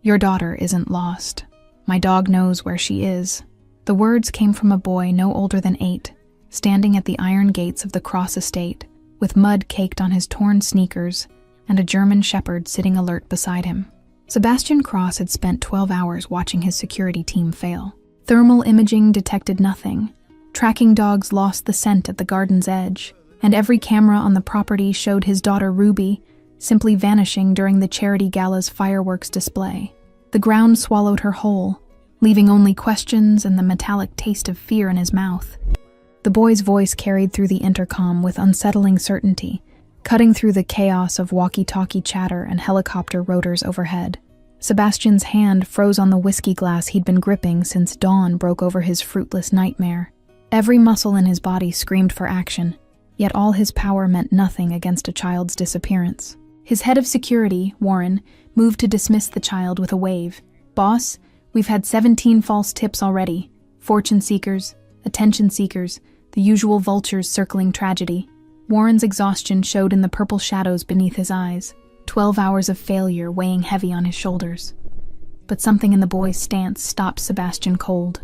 Your daughter isn't lost. My dog knows where she is." The words came from a boy no older than 8, standing at the iron gates of the Cross estate, with mud caked on his torn sneakers and a German shepherd sitting alert beside him. Sebastian Cross had spent 12 hours watching his security team fail. Thermal imaging detected nothing. Tracking dogs lost the scent at the garden's edge, and every camera on the property showed his daughter Ruby simply vanishing during the charity gala's fireworks display. The ground swallowed her whole, leaving only questions and the metallic taste of fear in his mouth. The boy's voice carried through the intercom with unsettling certainty, cutting through the chaos of walkie-talkie chatter and helicopter rotors overhead. Sebastian's hand froze on the whiskey glass he'd been gripping since dawn broke over his fruitless nightmare. Every muscle in his body screamed for action, yet all his power meant nothing against a child's disappearance. His head of security, Warren, moved to dismiss the child with a wave. "Boss, we've had 17 false tips already. Fortune seekers, attention seekers, the usual vultures circling tragedy." Warren's exhaustion showed in the purple shadows beneath his eyes, 12 hours of failure weighing heavy on his shoulders. But something in the boy's stance stopped Sebastian cold.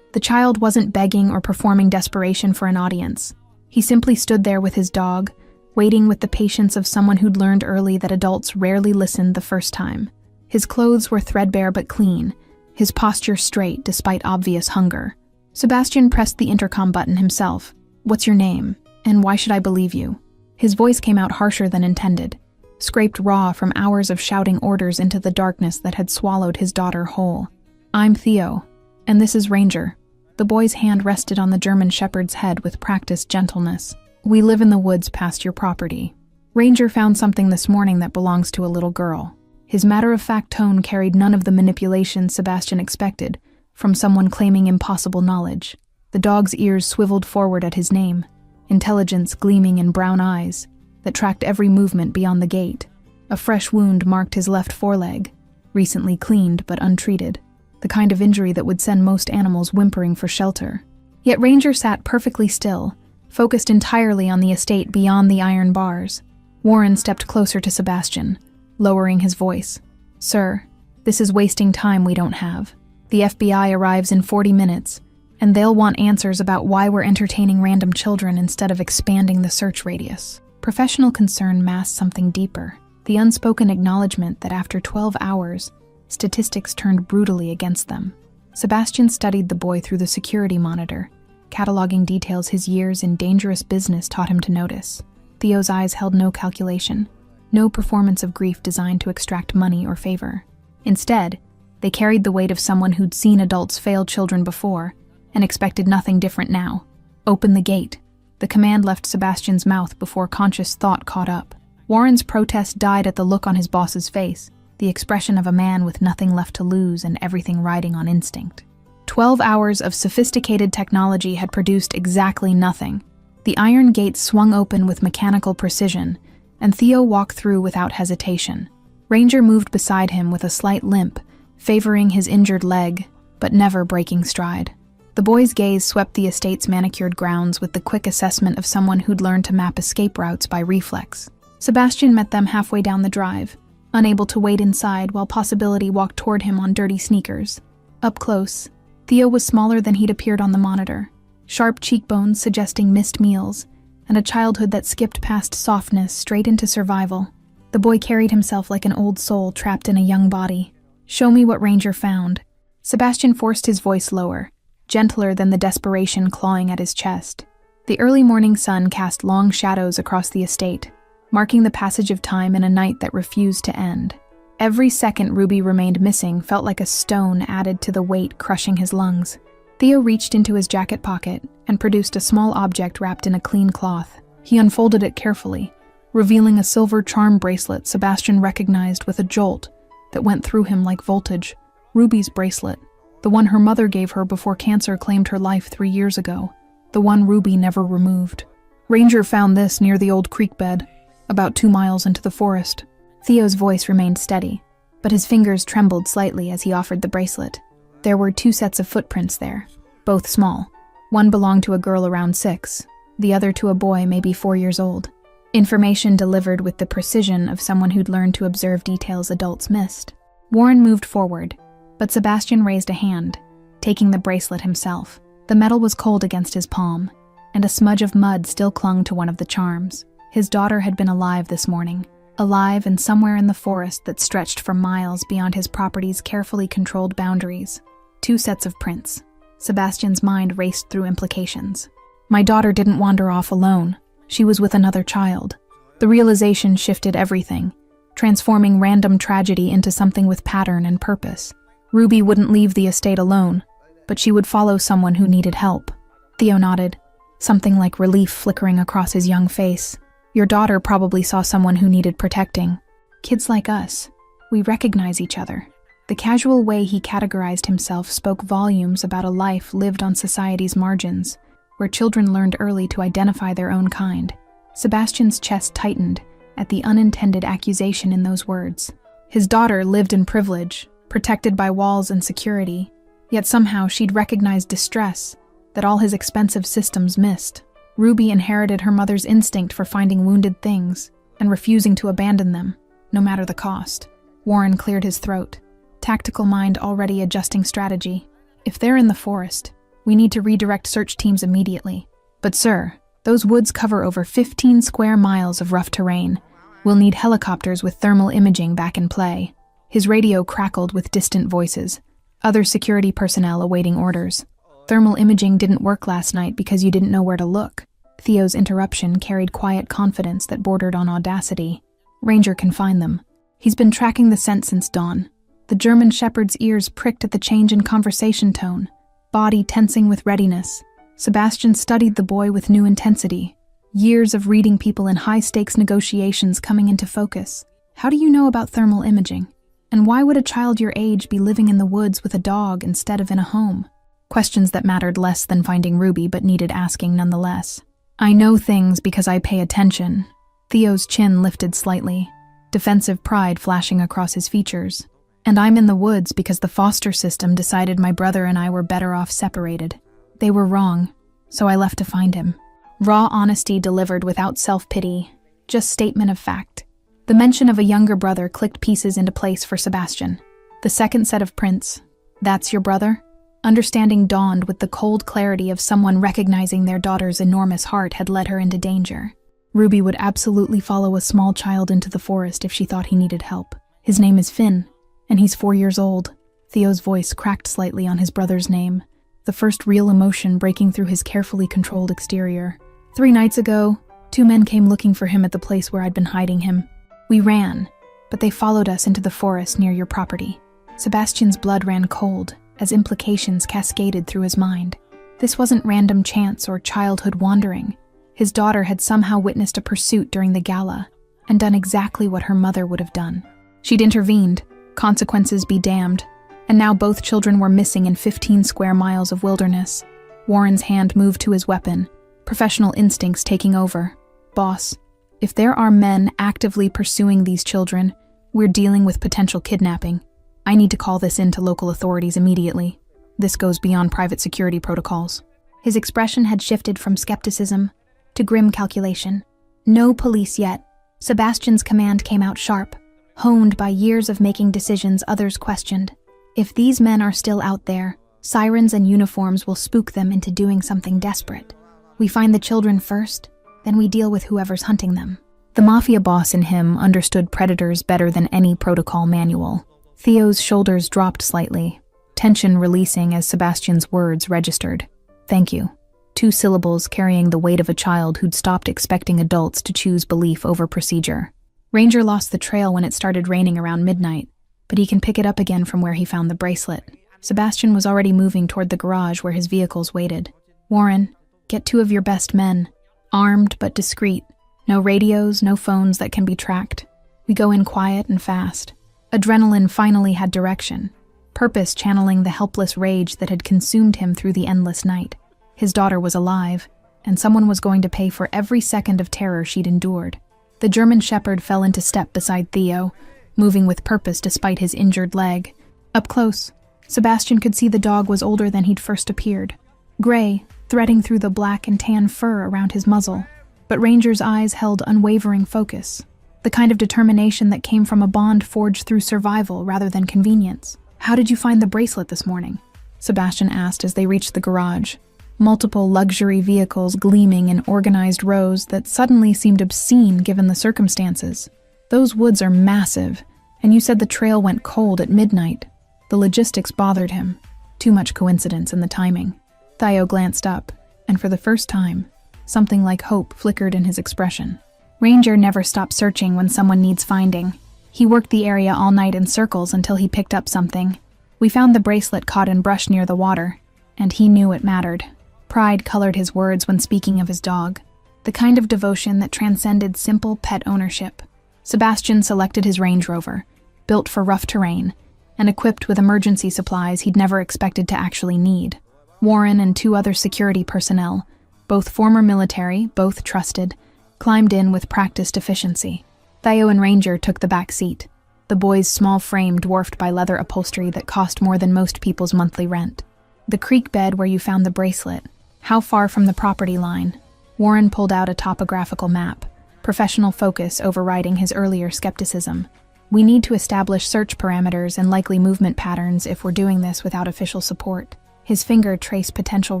The child wasn't begging or performing desperation for an audience. He simply stood there with his dog, waiting with the patience of someone who'd learned early that adults rarely listened the first time. His clothes were threadbare but clean, his posture straight despite obvious hunger. Sebastian pressed the intercom button himself. "What's your name? And why should I believe you?" His voice came out harsher than intended, scraped raw from hours of shouting orders into the darkness that had swallowed his daughter whole. "I'm Theo, and this is Ranger." The boy's hand rested on the German shepherd's head with practiced gentleness. "We live in the woods past your property. Ranger found something this morning that belongs to a little girl." His matter-of-fact tone carried none of the manipulation Sebastian expected from someone claiming impossible knowledge. The dog's ears swiveled forward at his name, intelligence gleaming in brown eyes that tracked every movement beyond the gate. A fresh wound marked his left foreleg, recently cleaned but untreated, the kind of injury that would send most animals whimpering for shelter. Yet Ranger sat perfectly still, focused entirely on the estate beyond the iron bars. Warren stepped closer to Sebastian, lowering his voice. "Sir, this is wasting time we don't have. The FBI arrives in 40 minutes, and they'll want answers about why we're entertaining random children instead of expanding the search radius." Professional concern masked something deeper, the unspoken acknowledgement that after 12 hours, statistics turned brutally against them. Sebastian studied the boy through the security monitor, cataloging details his years in dangerous business taught him to notice. Theo's eyes held no calculation, no performance of grief designed to extract money or favor. Instead, they carried the weight of someone who'd seen adults fail children before and expected nothing different now. "Open the gate." The command left Sebastian's mouth before conscious thought caught up. Warren's protest died at the look on his boss's face, the expression of a man with nothing left to lose and everything riding on instinct. 12 hours of sophisticated technology had produced exactly nothing. The iron gate swung open with mechanical precision, and Theo walked through without hesitation. Ranger moved beside him with a slight limp, favoring his injured leg, but never breaking stride. The boy's gaze swept the estate's manicured grounds with the quick assessment of someone who'd learned to map escape routes by reflex. Sebastian met them halfway down the drive, unable to wait inside while Possibility walked toward him on dirty sneakers. Up close, Theo was smaller than he'd appeared on the monitor, sharp cheekbones suggesting missed meals, and a childhood that skipped past softness straight into survival. The boy carried himself like an old soul trapped in a young body. "Show me what Ranger found." Sebastian forced his voice lower, gentler than the desperation clawing at his chest. The early morning sun cast long shadows across the estate, marking the passage of time in a night that refused to end. Every second Ruby remained missing felt like a stone added to the weight crushing his lungs. Theo reached into his jacket pocket and produced a small object wrapped in a clean cloth. He unfolded it carefully, revealing a silver charm bracelet Sebastian recognized with a jolt that went through him like voltage. Ruby's bracelet, the one her mother gave her before cancer claimed her life 3 years ago, the one Ruby never removed. "Ranger found this near the old creek bed, about 2 miles into the forest." Theo's voice remained steady, but his fingers trembled slightly as he offered the bracelet. There were 2 sets of footprints there, both small. One belonged to a girl around 6, the other to a boy maybe 4 years old. Information delivered with the precision of someone who'd learned to observe details adults missed. Warren moved forward, but Sebastian raised a hand, taking the bracelet himself. The metal was cold against his palm, and a smudge of mud still clung to one of the charms. His daughter had been alive this morning, alive and somewhere in the forest that stretched for miles beyond his property's carefully controlled boundaries. 2 sets of prints. Sebastian's mind raced through implications. My daughter didn't wander off alone. She was with another child. The realization shifted everything, transforming random tragedy into something with pattern and purpose. Ruby wouldn't leave the estate alone, but she would follow someone who needed help. Theo nodded, something like relief flickering across his young face. Your daughter probably saw someone who needed protecting. Kids like us, we recognize each other. The casual way he categorized himself spoke volumes about a life lived on society's margins, where children learned early to identify their own kind. Sebastian's chest tightened at the unintended accusation in those words. His daughter lived in privilege, protected by walls and security, yet somehow she'd recognized distress that all his expensive systems missed. Ruby inherited her mother's instinct for finding wounded things and refusing to abandon them, no matter the cost. Warren cleared his throat, tactical mind already adjusting strategy. If they're in the forest, we need to redirect search teams immediately. But sir, those woods cover over 15 square miles of rough terrain. We'll need helicopters with thermal imaging back in play. His radio crackled with distant voices, other security personnel awaiting orders. Thermal imaging didn't work last night because you didn't know where to look. Theo's interruption carried quiet confidence that bordered on audacity. Ranger can find them. He's been tracking the scent since dawn. The German shepherd's ears pricked at the change in conversation tone, body tensing with readiness. Sebastian studied the boy with new intensity. Years of reading people in high-stakes negotiations coming into focus. How do you know about thermal imaging? And why would a child your age be living in the woods with a dog instead of in a home? Questions that mattered less than finding Ruby but needed asking nonetheless. I know things because I pay attention. Theo's chin lifted slightly, defensive pride flashing across his features. And I'm in the woods because the foster system decided my brother and I were better off separated. They were wrong, so I left to find him. Raw honesty delivered without self-pity, just statement of fact. The mention of a younger brother clicked pieces into place for Sebastian. The second set of prints. That's your brother? Understanding dawned with the cold clarity of someone recognizing their daughter's enormous heart had led her into danger. Ruby would absolutely follow a small child into the forest if she thought he needed help. His name is Finn, and he's 4 years old. Theo's voice cracked slightly on his brother's name, the first real emotion breaking through his carefully controlled exterior. 3 nights ago, 2 men came looking for him at the place where I'd been hiding him. We ran, but they followed us into the forest near your property. Sebastian's blood ran cold as implications cascaded through his mind. This wasn't random chance or childhood wandering. His daughter had somehow witnessed a pursuit during the gala and done exactly what her mother would have done. She'd intervened, consequences be damned, and now both children were missing in 15 square miles of wilderness. Warren's hand moved to his weapon, professional instincts taking over. Boss, if there are men actively pursuing these children, we're dealing with potential kidnapping. I need to call this in to local authorities immediately. This goes beyond private security protocols. His expression had shifted from skepticism to grim calculation. No police yet. Sebastian's command came out sharp, honed by years of making decisions others questioned. If these men are still out there, sirens and uniforms will spook them into doing something desperate. We find the children first, then we deal with whoever's hunting them. The Mafia boss in him understood predators better than any protocol manual. Theo's shoulders dropped slightly, tension releasing as Sebastian's words registered. Thank you. 2 syllables carrying the weight of a child who'd stopped expecting adults to choose belief over procedure. Ranger lost the trail when it started raining around midnight, but he can pick it up again from where he found the bracelet. Sebastian was already moving toward the garage where his vehicles waited. Warren, get 2 of your best men. Armed but discreet. No radios, no phones that can be tracked. We go in quiet and fast. Adrenaline finally had direction, purpose channeling the helpless rage that had consumed him through the endless night. His daughter was alive, and someone was going to pay for every second of terror she'd endured. The German shepherd fell into step beside Theo, moving with purpose despite his injured leg. Up close, Sebastian could see the dog was older than he'd first appeared, gray, threading through the black and tan fur around his muzzle. But Ranger's eyes held unwavering focus. The kind of determination that came from a bond forged through survival rather than convenience. "How did you find the bracelet this morning?" Sebastian asked as they reached the garage. Multiple luxury vehicles gleaming in organized rows that suddenly seemed obscene given the circumstances. "Those woods are massive, and you said the trail went cold at midnight." The logistics bothered him. Too much coincidence in the timing. Theo glanced up, and for the first time, something like hope flickered in his expression. Ranger never stops searching when someone needs finding. He worked the area all night in circles until he picked up something. "We found the bracelet caught in brush near the water, and he knew it mattered." Pride colored his words when speaking of his dog, the kind of devotion that transcended simple pet ownership. Sebastian selected his Range Rover, built for rough terrain, and equipped with emergency supplies he'd never expected to actually need. Warren and 2 other security personnel, both former military, both trusted, climbed in with practiced efficiency. Theo and Ranger took the back seat, the boy's small frame dwarfed by leather upholstery that cost more than most people's monthly rent. "The creek bed where you found the bracelet. How far from the property line?" Warren pulled out a topographical map, professional focus overriding his earlier skepticism. "We need to establish search parameters and likely movement patterns if we're doing this without official support." His finger traced potential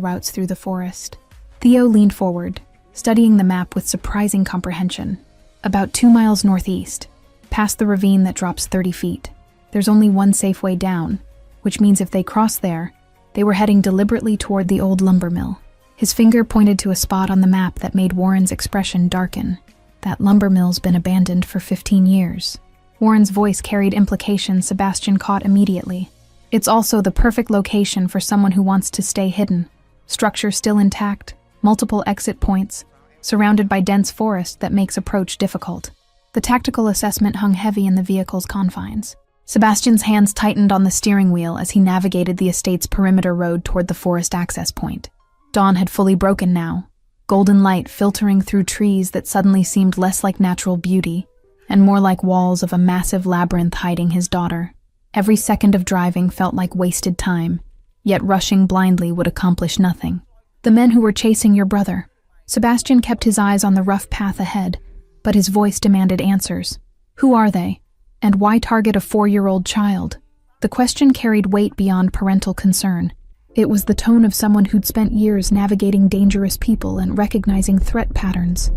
routes through the forest. Theo leaned forward, studying the map with surprising comprehension. "About 2 miles northeast, past the ravine that drops 30 feet. There's only one safe way down, which means if they cross there, they were heading deliberately toward the old lumber mill." His finger pointed to a spot on the map that made Warren's expression darken. "That lumber mill's been abandoned for 15 years. Warren's voice carried implications Sebastian caught immediately. "It's also the perfect location for someone who wants to stay hidden. Structure still intact, multiple exit points, surrounded by dense forest that makes approach difficult." The tactical assessment hung heavy in the vehicle's confines. Sebastian's hands tightened on the steering wheel as he navigated the estate's perimeter road toward the forest access point. Dawn had fully broken now, golden light filtering through trees that suddenly seemed less like natural beauty and more like walls of a massive labyrinth hiding his daughter. Every second of driving felt like wasted time, yet rushing blindly would accomplish nothing. "The men who were chasing your brother." Sebastian kept his eyes on the rough path ahead, but his voice demanded answers. "Who are they? And why target a 4-year-old child?" The question carried weight beyond parental concern. It was the tone of someone who'd spent years navigating dangerous people and recognizing threat patterns.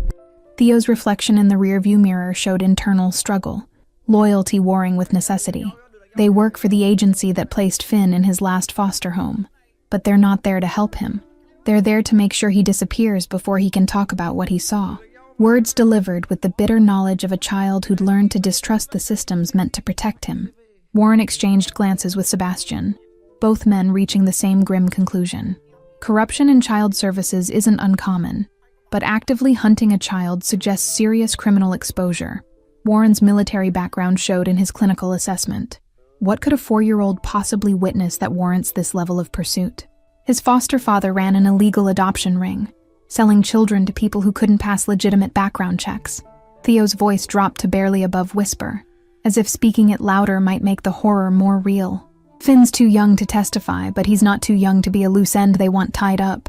Theo's reflection in the rearview mirror showed internal struggle, loyalty warring with necessity. They work for the agency that placed Finn in his last foster home, but they're not there to help him. They're there to make sure he disappears before he can talk about what he saw. Words delivered with the bitter knowledge of a child who'd learned to distrust the systems meant to protect him. Warren exchanged glances with Sebastian, both men reaching the same grim conclusion. Corruption in child services isn't uncommon, but actively hunting a child suggests serious criminal exposure. Warren's military background showed in his clinical assessment. What could a 4-year-old possibly witness that warrants this level of pursuit? His foster father ran an illegal adoption ring, selling children to people who couldn't pass legitimate background checks. Theo's voice dropped to barely above whisper, as if speaking it louder might make the horror more real. "Finn's too young to testify, but he's not too young to be a loose end they want tied up.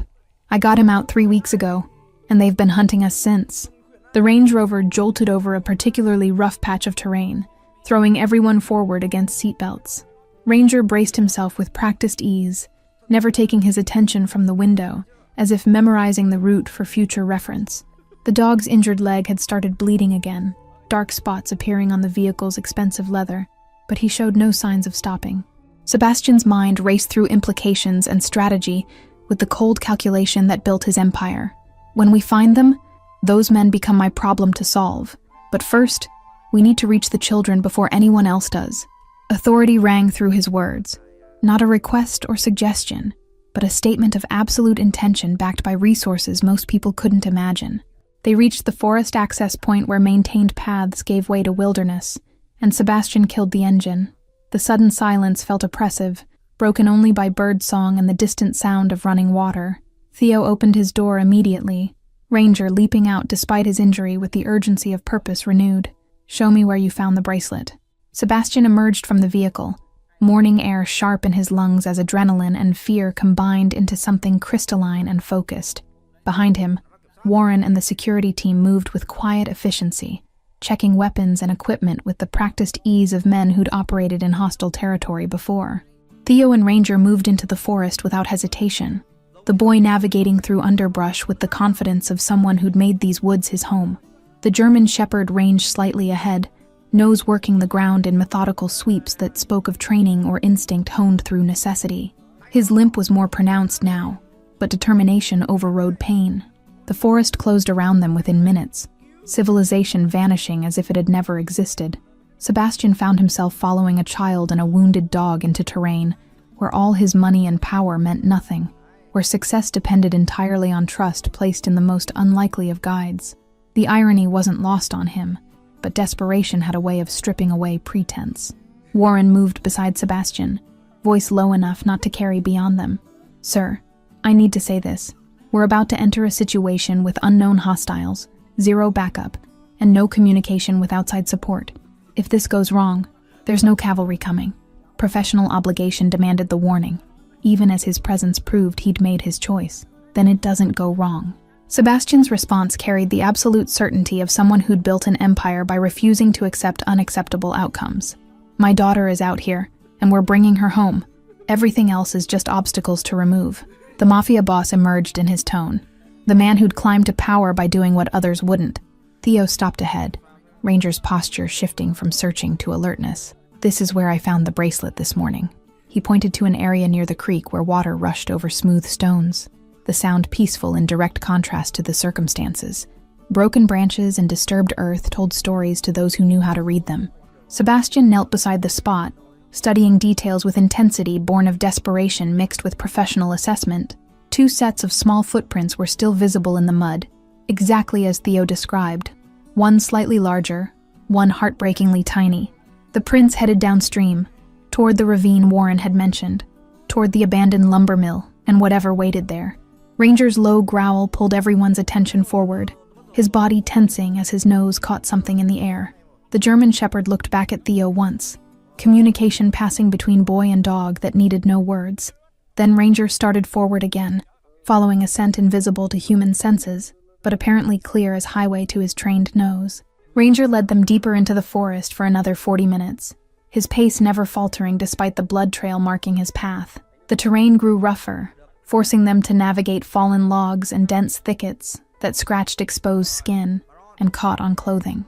I got him out 3 weeks ago, and they've been hunting us since." The Range Rover jolted over a particularly rough patch of terrain, throwing everyone forward against seatbelts. Ranger braced himself with practiced ease, never taking his attention from the window, as if memorizing the route for future reference. The dog's injured leg had started bleeding again, dark spots appearing on the vehicle's expensive leather, but he showed no signs of stopping. Sebastian's mind raced through implications and strategy with the cold calculation that built his empire. "When we find them, those men become my problem to solve. But first, we need to reach the children before anyone else does." Authority rang through his words, not a request or suggestion, but a statement of absolute intention backed by resources most people couldn't imagine. They reached the forest access point where maintained paths gave way to wilderness, and Sebastian killed the engine. The sudden silence felt oppressive, broken only by bird song and the distant sound of running water. Theo opened his door immediately, Ranger leaping out despite his injury with the urgency of purpose renewed. "Show me where you found the bracelet." Sebastian emerged from the vehicle, morning air sharp in his lungs as adrenaline and fear combined into something crystalline and focused. Behind him, Warren and the security team moved with quiet efficiency, checking weapons and equipment with the practiced ease of men who'd operated in hostile territory before. Theo and Ranger moved into the forest without hesitation, the boy navigating through underbrush with the confidence of someone who'd made these woods his home. The German shepherd ranged slightly ahead, nose working the ground in methodical sweeps that spoke of training or instinct honed through necessity. His limp was more pronounced now, but determination overrode pain. The forest closed around them within minutes, civilization vanishing as if it had never existed. Sebastian found himself following a child and a wounded dog into terrain where all his money and power meant nothing, where success depended entirely on trust placed in the most unlikely of guides. The irony wasn't lost on him, but desperation had a way of stripping away pretense. Warren moved beside Sebastian, voice low enough not to carry beyond them. "Sir, I need to say this. We're about to enter a situation with unknown hostiles, zero backup, and no communication with outside support. If this goes wrong, there's no cavalry coming." Professional obligation demanded the warning, even as his presence proved he'd made his choice. Then it doesn't go wrong. Sebastian's response carried the absolute certainty of someone who'd built an empire by refusing to accept unacceptable outcomes. "My daughter is out here, and we're bringing her home. Everything else is just obstacles to remove." The Mafia boss emerged in his tone, the man who'd climbed to power by doing what others wouldn't. Theo stopped ahead, Ranger's posture shifting from searching to alertness. "This is where I found the bracelet this morning." He pointed to an area near the creek where water rushed over smooth stones, the sound peaceful in direct contrast to the circumstances. Broken branches and disturbed earth told stories to those who knew how to read them. Sebastian knelt beside the spot, studying details with intensity born of desperation mixed with professional assessment. 2 sets of small footprints were still visible in the mud, exactly as Theo described. One slightly larger, one heartbreakingly tiny. The prints headed downstream, toward the ravine Warren had mentioned, toward the abandoned lumber mill and whatever waited there. Ranger's low growl pulled everyone's attention forward, his body tensing as his nose caught something in the air. The German shepherd looked back at Theo once, communication passing between boy and dog that needed no words. Then Ranger started forward again, following a scent invisible to human senses, but apparently clear as highway to his trained nose. Ranger led them deeper into the forest for another 40 minutes, his pace never faltering despite the blood trail marking his path. The terrain grew rougher, forcing them to navigate fallen logs and dense thickets that scratched exposed skin and caught on clothing.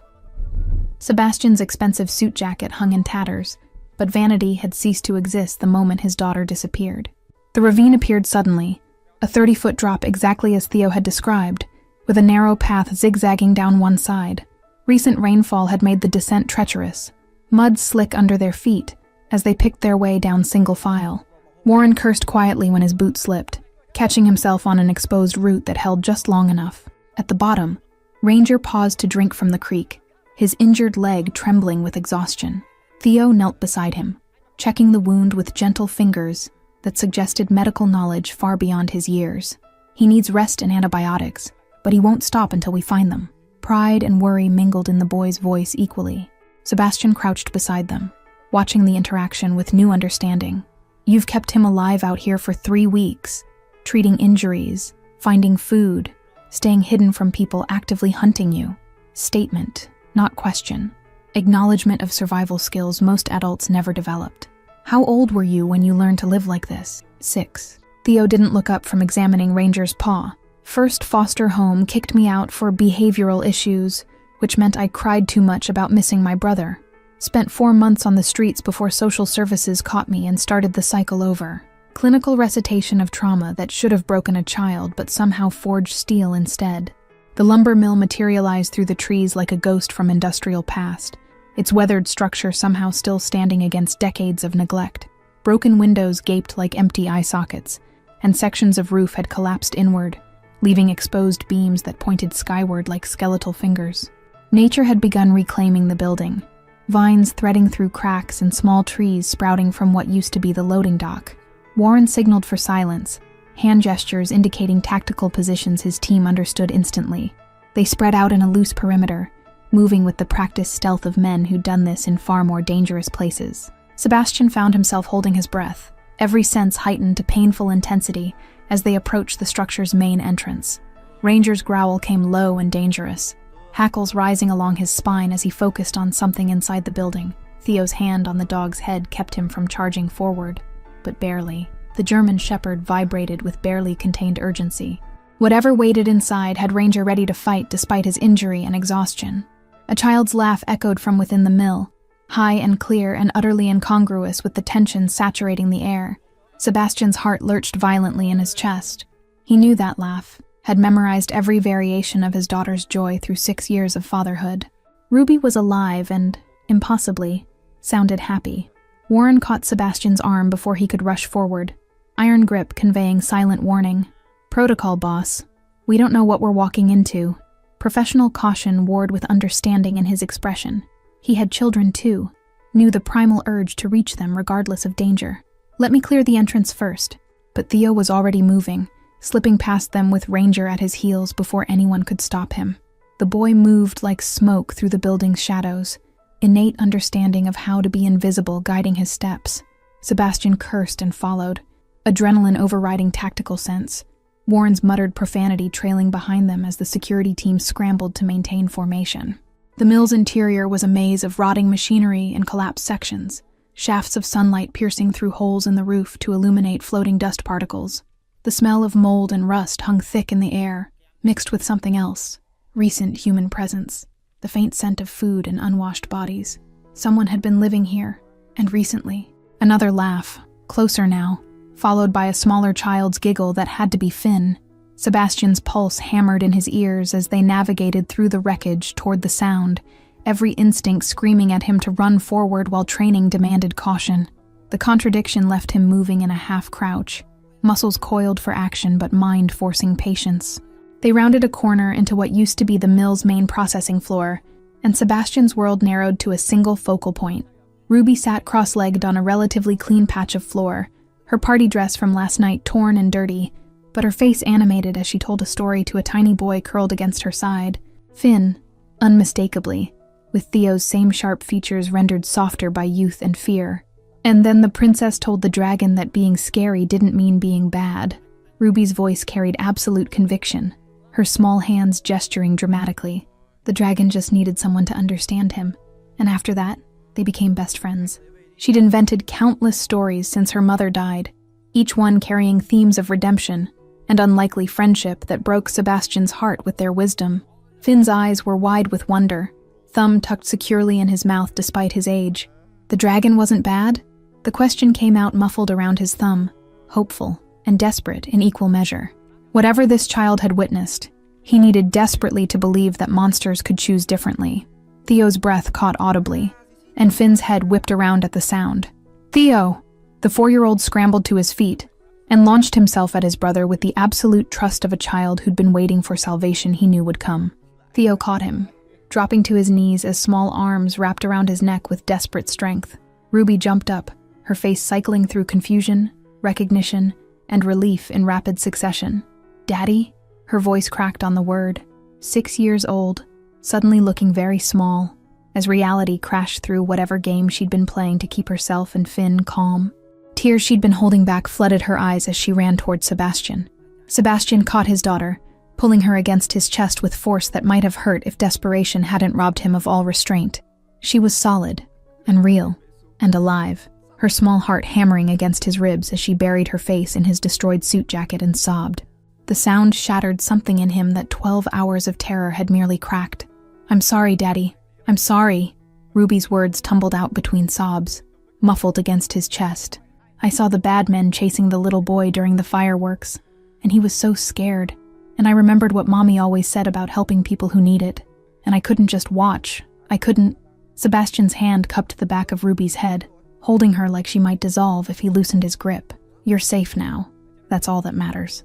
Sebastian's expensive suit jacket hung in tatters, but vanity had ceased to exist the moment his daughter disappeared. The ravine appeared suddenly, a 30-foot drop exactly as Theo had described, with a narrow path zigzagging down one side. Recent rainfall had made the descent treacherous, mud slick under their feet as they picked their way down single file. Warren cursed quietly when his boot slipped, catching himself on an exposed root that held just long enough. At the bottom, Ranger paused to drink from the creek, his injured leg trembling with exhaustion. Theo knelt beside him, checking the wound with gentle fingers that suggested medical knowledge far beyond his years. "He needs rest and antibiotics, but he won't stop until we find them." Pride and worry mingled in the boy's voice equally. Sebastian crouched beside them, watching the interaction with new understanding. "You've kept him alive out here for 3 weeks, treating injuries, finding food, staying hidden from people actively hunting you." Statement, not question. Acknowledgement of survival skills most adults never developed. "How old were you when you learned to live like this?" 6. Theo didn't look up from examining Ranger's paw. "First foster home kicked me out for behavioral issues, which meant I cried too much about missing my brother. Spent 4 months on the streets before social services caught me and started the cycle over." Clinical recitation of trauma that should have broken a child but somehow forged steel instead. The lumber mill materialized through the trees like a ghost from industrial past, its weathered structure somehow still standing against decades of neglect. Broken windows gaped like empty eye sockets, and sections of roof had collapsed inward, leaving exposed beams that pointed skyward like skeletal fingers. Nature had begun reclaiming the building, vines threading through cracks and small trees sprouting from what used to be the loading dock. Warren signaled for silence, hand gestures indicating tactical positions his team understood instantly. They spread out in a loose perimeter, moving with the practiced stealth of men who'd done this in far more dangerous places. Sebastian found himself holding his breath, every sense heightened to painful intensity as they approached the structure's main entrance. Ranger's growl came low and dangerous. hackles rising along his spine as he focused on something inside the building. Theo's hand on the dog's head kept him from charging forward, but barely. The German shepherd vibrated with barely contained urgency. Whatever waited inside had Ranger ready to fight despite his injury and exhaustion. A child's laugh echoed from within the mill, high and clear and utterly incongruous with the tension saturating the air. Sebastian's heart lurched violently in his chest. He knew that laugh, had memorized every variation of his daughter's joy through 6 years of fatherhood. Ruby was alive and, impossibly, sounded happy. Warren caught Sebastian's arm before he could rush forward, iron grip conveying silent warning. Protocol, boss. We don't know what we're walking into. Professional caution warred with understanding in his expression. He had children too, knew the primal urge to reach them regardless of danger. Let me clear the entrance first. But Theo was already moving, slipping past them with Ranger at his heels before anyone could stop him. The boy moved like smoke through the building's shadows, innate understanding of how to be invisible guiding his steps. Sebastian cursed and followed, adrenaline overriding tactical sense. Warren's muttered profanity trailing behind them as the security team scrambled to maintain formation. The mill's interior was a maze of rotting machinery and collapsed sections, shafts of sunlight piercing through holes in the roof to illuminate floating dust particles. The smell of mold and rust hung thick in the air, mixed with something else, recent human presence, the faint scent of food and unwashed bodies. Someone had been living here, and recently. Another laugh, closer now, followed by a smaller child's giggle that had to be Finn. Sebastian's pulse hammered in his ears as they navigated through the wreckage toward the sound, every instinct screaming at him to run forward while training demanded caution. The contradiction left him moving in a half-crouch, muscles coiled for action but mind forcing patience. They rounded a corner into what used to be the mill's main processing floor, and Sebastian's world narrowed to a single focal point. Ruby sat cross-legged on a relatively clean patch of floor, her party dress from last night torn and dirty, but her face animated as she told a story to a tiny boy curled against her side. Finn, unmistakably, with Theo's same sharp features rendered softer by youth and fear. And then the princess told the dragon that being scary didn't mean being bad. Ruby's voice carried absolute conviction, her small hands gesturing dramatically. The dragon just needed someone to understand him, and after that, they became best friends. She'd invented countless stories since her mother died, each one carrying themes of redemption and unlikely friendship that broke Sebastian's heart with their wisdom. Finn's eyes were wide with wonder, thumb tucked securely in his mouth despite his age. The dragon wasn't bad? The question came out muffled around his thumb, hopeful and desperate in equal measure. Whatever this child had witnessed, he needed desperately to believe that monsters could choose differently. Theo's breath caught audibly, and Finn's head whipped around at the sound. "Theo!" The 4-year-old scrambled to his feet and launched himself at his brother with the absolute trust of a child who'd been waiting for salvation he knew would come. Theo caught him, dropping to his knees as small arms wrapped around his neck with desperate strength. Ruby jumped up, her face cycling through confusion, recognition, and relief in rapid succession. "Daddy?" Her voice cracked on the word. 6 years old, suddenly looking very small, as reality crashed through whatever game she'd been playing to keep herself and Finn calm. Tears she'd been holding back flooded her eyes as she ran toward Sebastian. Sebastian caught his daughter, pulling her against his chest with force that might have hurt if desperation hadn't robbed him of all restraint. She was solid, and real, and alive, her small heart hammering against his ribs as she buried her face in his destroyed suit jacket and sobbed. The sound shattered something in him that 12 hours of terror had merely cracked. "I'm sorry, Daddy. I'm sorry." Ruby's words tumbled out between sobs, muffled against his chest. "I saw the bad men chasing the little boy during the fireworks, and he was so scared. And I remembered what Mommy always said about helping people who need it. And I couldn't just watch. I couldn't." Sebastian's hand cupped the back of Ruby's head, holding her like she might dissolve if he loosened his grip. "You're safe now. That's all that matters."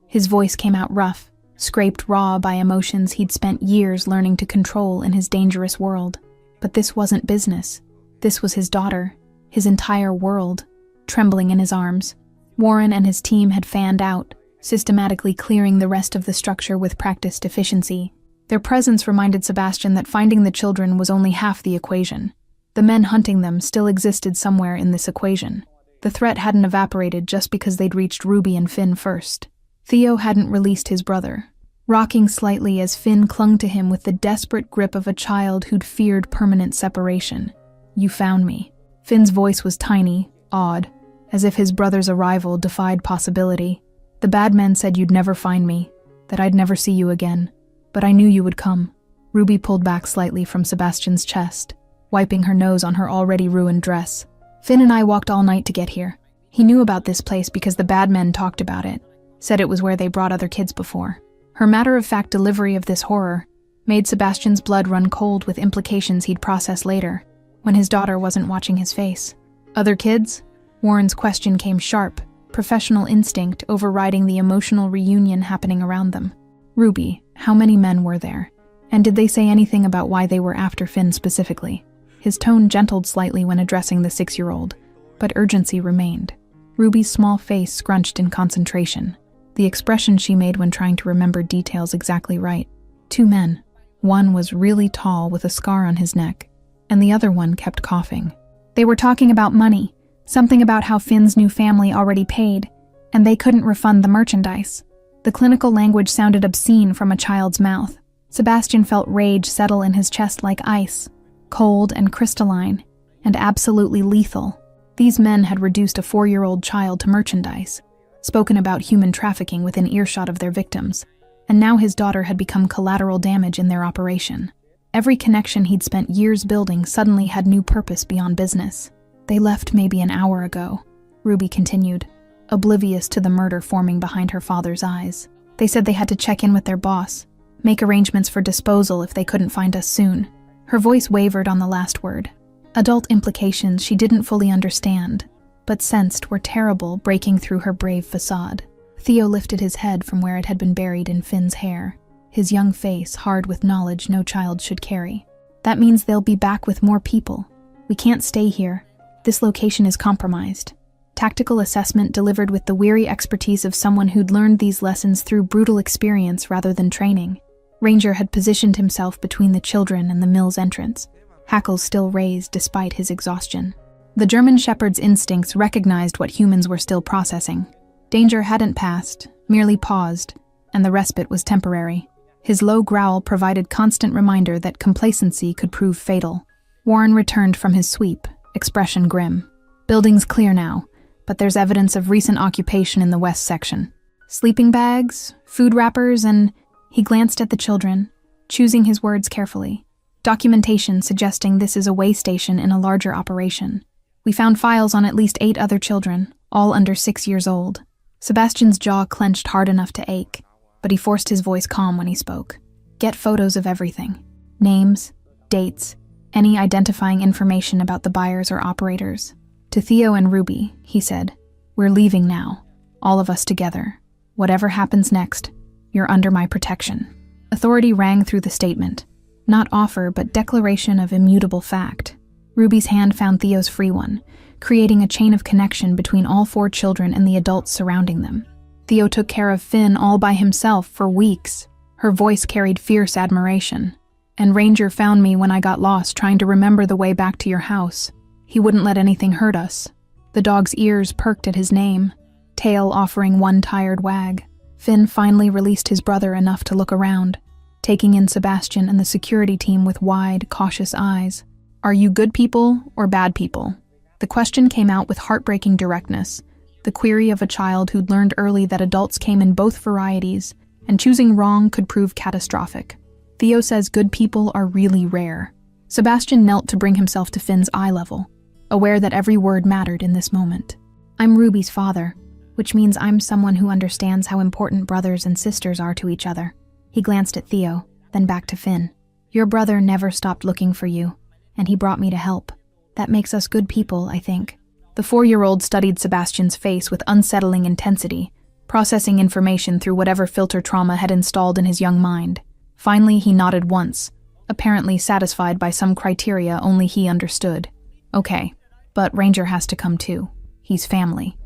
His voice came out rough, scraped raw by emotions he'd spent years learning to control in his dangerous world. But this wasn't business. This was his daughter, his entire world, trembling in his arms. Warren and his team had fanned out, systematically clearing the rest of the structure with practiced efficiency. Their presence reminded Sebastian that finding the children was only half the equation. The men hunting them still existed somewhere in this equation. The threat hadn't evaporated just because they'd reached Ruby and Finn first. Theo hadn't released his brother. rocking slightly as Finn clung to him with the desperate grip of a child who'd feared permanent separation. "You found me." Finn's voice was tiny, odd, as if his brother's arrival defied possibility. "The bad men said you'd never find me, that I'd never see you again. But I knew you would come." Ruby pulled back slightly from Sebastian's chest, wiping her nose on her already ruined dress. "Finn and I walked all night to get here. He knew about this place because the bad men talked about it, said it was where they brought other kids before." Her matter-of-fact delivery of this horror made Sebastian's blood run cold with implications he'd process later, when his daughter wasn't watching his face. "Other kids?" Warren's question came sharp, professional instinct overriding the emotional reunion happening around them. "Ruby, how many men were there? And did they say anything about why they were after Finn specifically?" His tone gentled slightly when addressing the 6-year-old, but urgency remained. Ruby's small face scrunched in concentration, the expression she made when trying to remember details exactly right. 2 men. One was really tall with a scar on his neck, and the other one kept coughing. "They were talking about money, something about how Finn's new family already paid, and they couldn't refund the merchandise." The clinical language sounded obscene from a child's mouth. Sebastian felt rage settle in his chest like ice, cold and crystalline, and absolutely lethal. These men had reduced a 4-year-old child to merchandise, spoken about human trafficking within earshot of their victims, and now his daughter had become collateral damage in their operation. Every connection he'd spent years building suddenly had new purpose beyond business. "They left maybe an hour ago," Ruby continued, oblivious to the murder forming behind her father's eyes. "They said they had to check in with their boss, make arrangements for disposal if they couldn't find us soon." Her voice wavered on the last word. Adult implications she didn't fully understand, but sensed were terrible breaking through her brave facade. Theo lifted his head from where it had been buried in Finn's hair, his young face hard with knowledge no child should carry. "That means they'll be back with more people. We can't stay here. This location is compromised." Tactical assessment delivered with the weary expertise of someone who'd learned these lessons through brutal experience rather than training. Ranger had positioned himself between the children and the mill's entrance, hackles still raised despite his exhaustion. The German shepherd's instincts recognized what humans were still processing. Danger hadn't passed, merely paused, and the respite was temporary. His low growl provided constant reminder that complacency could prove fatal. Warren returned from his sweep, expression grim. "Building's clear now, but there's evidence of recent occupation in the west section. Sleeping bags, food wrappers, and..." He glanced at the children, choosing his words carefully. "Documentation suggesting this is a way station in a larger operation. We found files on at least 8 other children, all under 6 years old." Sebastian's jaw clenched hard enough to ache, but he forced his voice calm when he spoke. "Get photos of everything. Names, dates, any identifying information about the buyers or operators." To Theo and Ruby, he said, "We're leaving now, all of us together. Whatever happens next, you're under my protection." Authority rang through the statement. Not offer, but declaration of immutable fact. Ruby's hand found Theo's free one, creating a chain of connection between all 4 children and the adults surrounding them. Theo took care of Finn all by himself for weeks. Her voice carried fierce admiration. "And Ranger found me when I got lost trying to remember the way back to your house. He wouldn't let anything hurt us." The dog's ears perked at his name, tail offering one tired wag. Finn finally released his brother enough to look around, taking in Sebastian and the security team with wide, cautious eyes. "Are you good people or bad people?" The question came out with heartbreaking directness, the query of a child who'd learned early that adults came in both varieties, and choosing wrong could prove catastrophic. Theo says good people are really rare. Sebastian knelt to bring himself to Finn's eye level, aware that every word mattered in this moment. "I'm Ruby's father, which means I'm someone who understands how important brothers and sisters are to each other." He glanced at Theo, then back to Finn. "Your brother never stopped looking for you, and he brought me to help. That makes us good people, I think." The 4-year-old studied Sebastian's face with unsettling intensity, processing information through whatever filter trauma had installed in his young mind. Finally, he nodded once, apparently satisfied by some criteria only he understood. "Okay, but Ranger has to come too. He's family."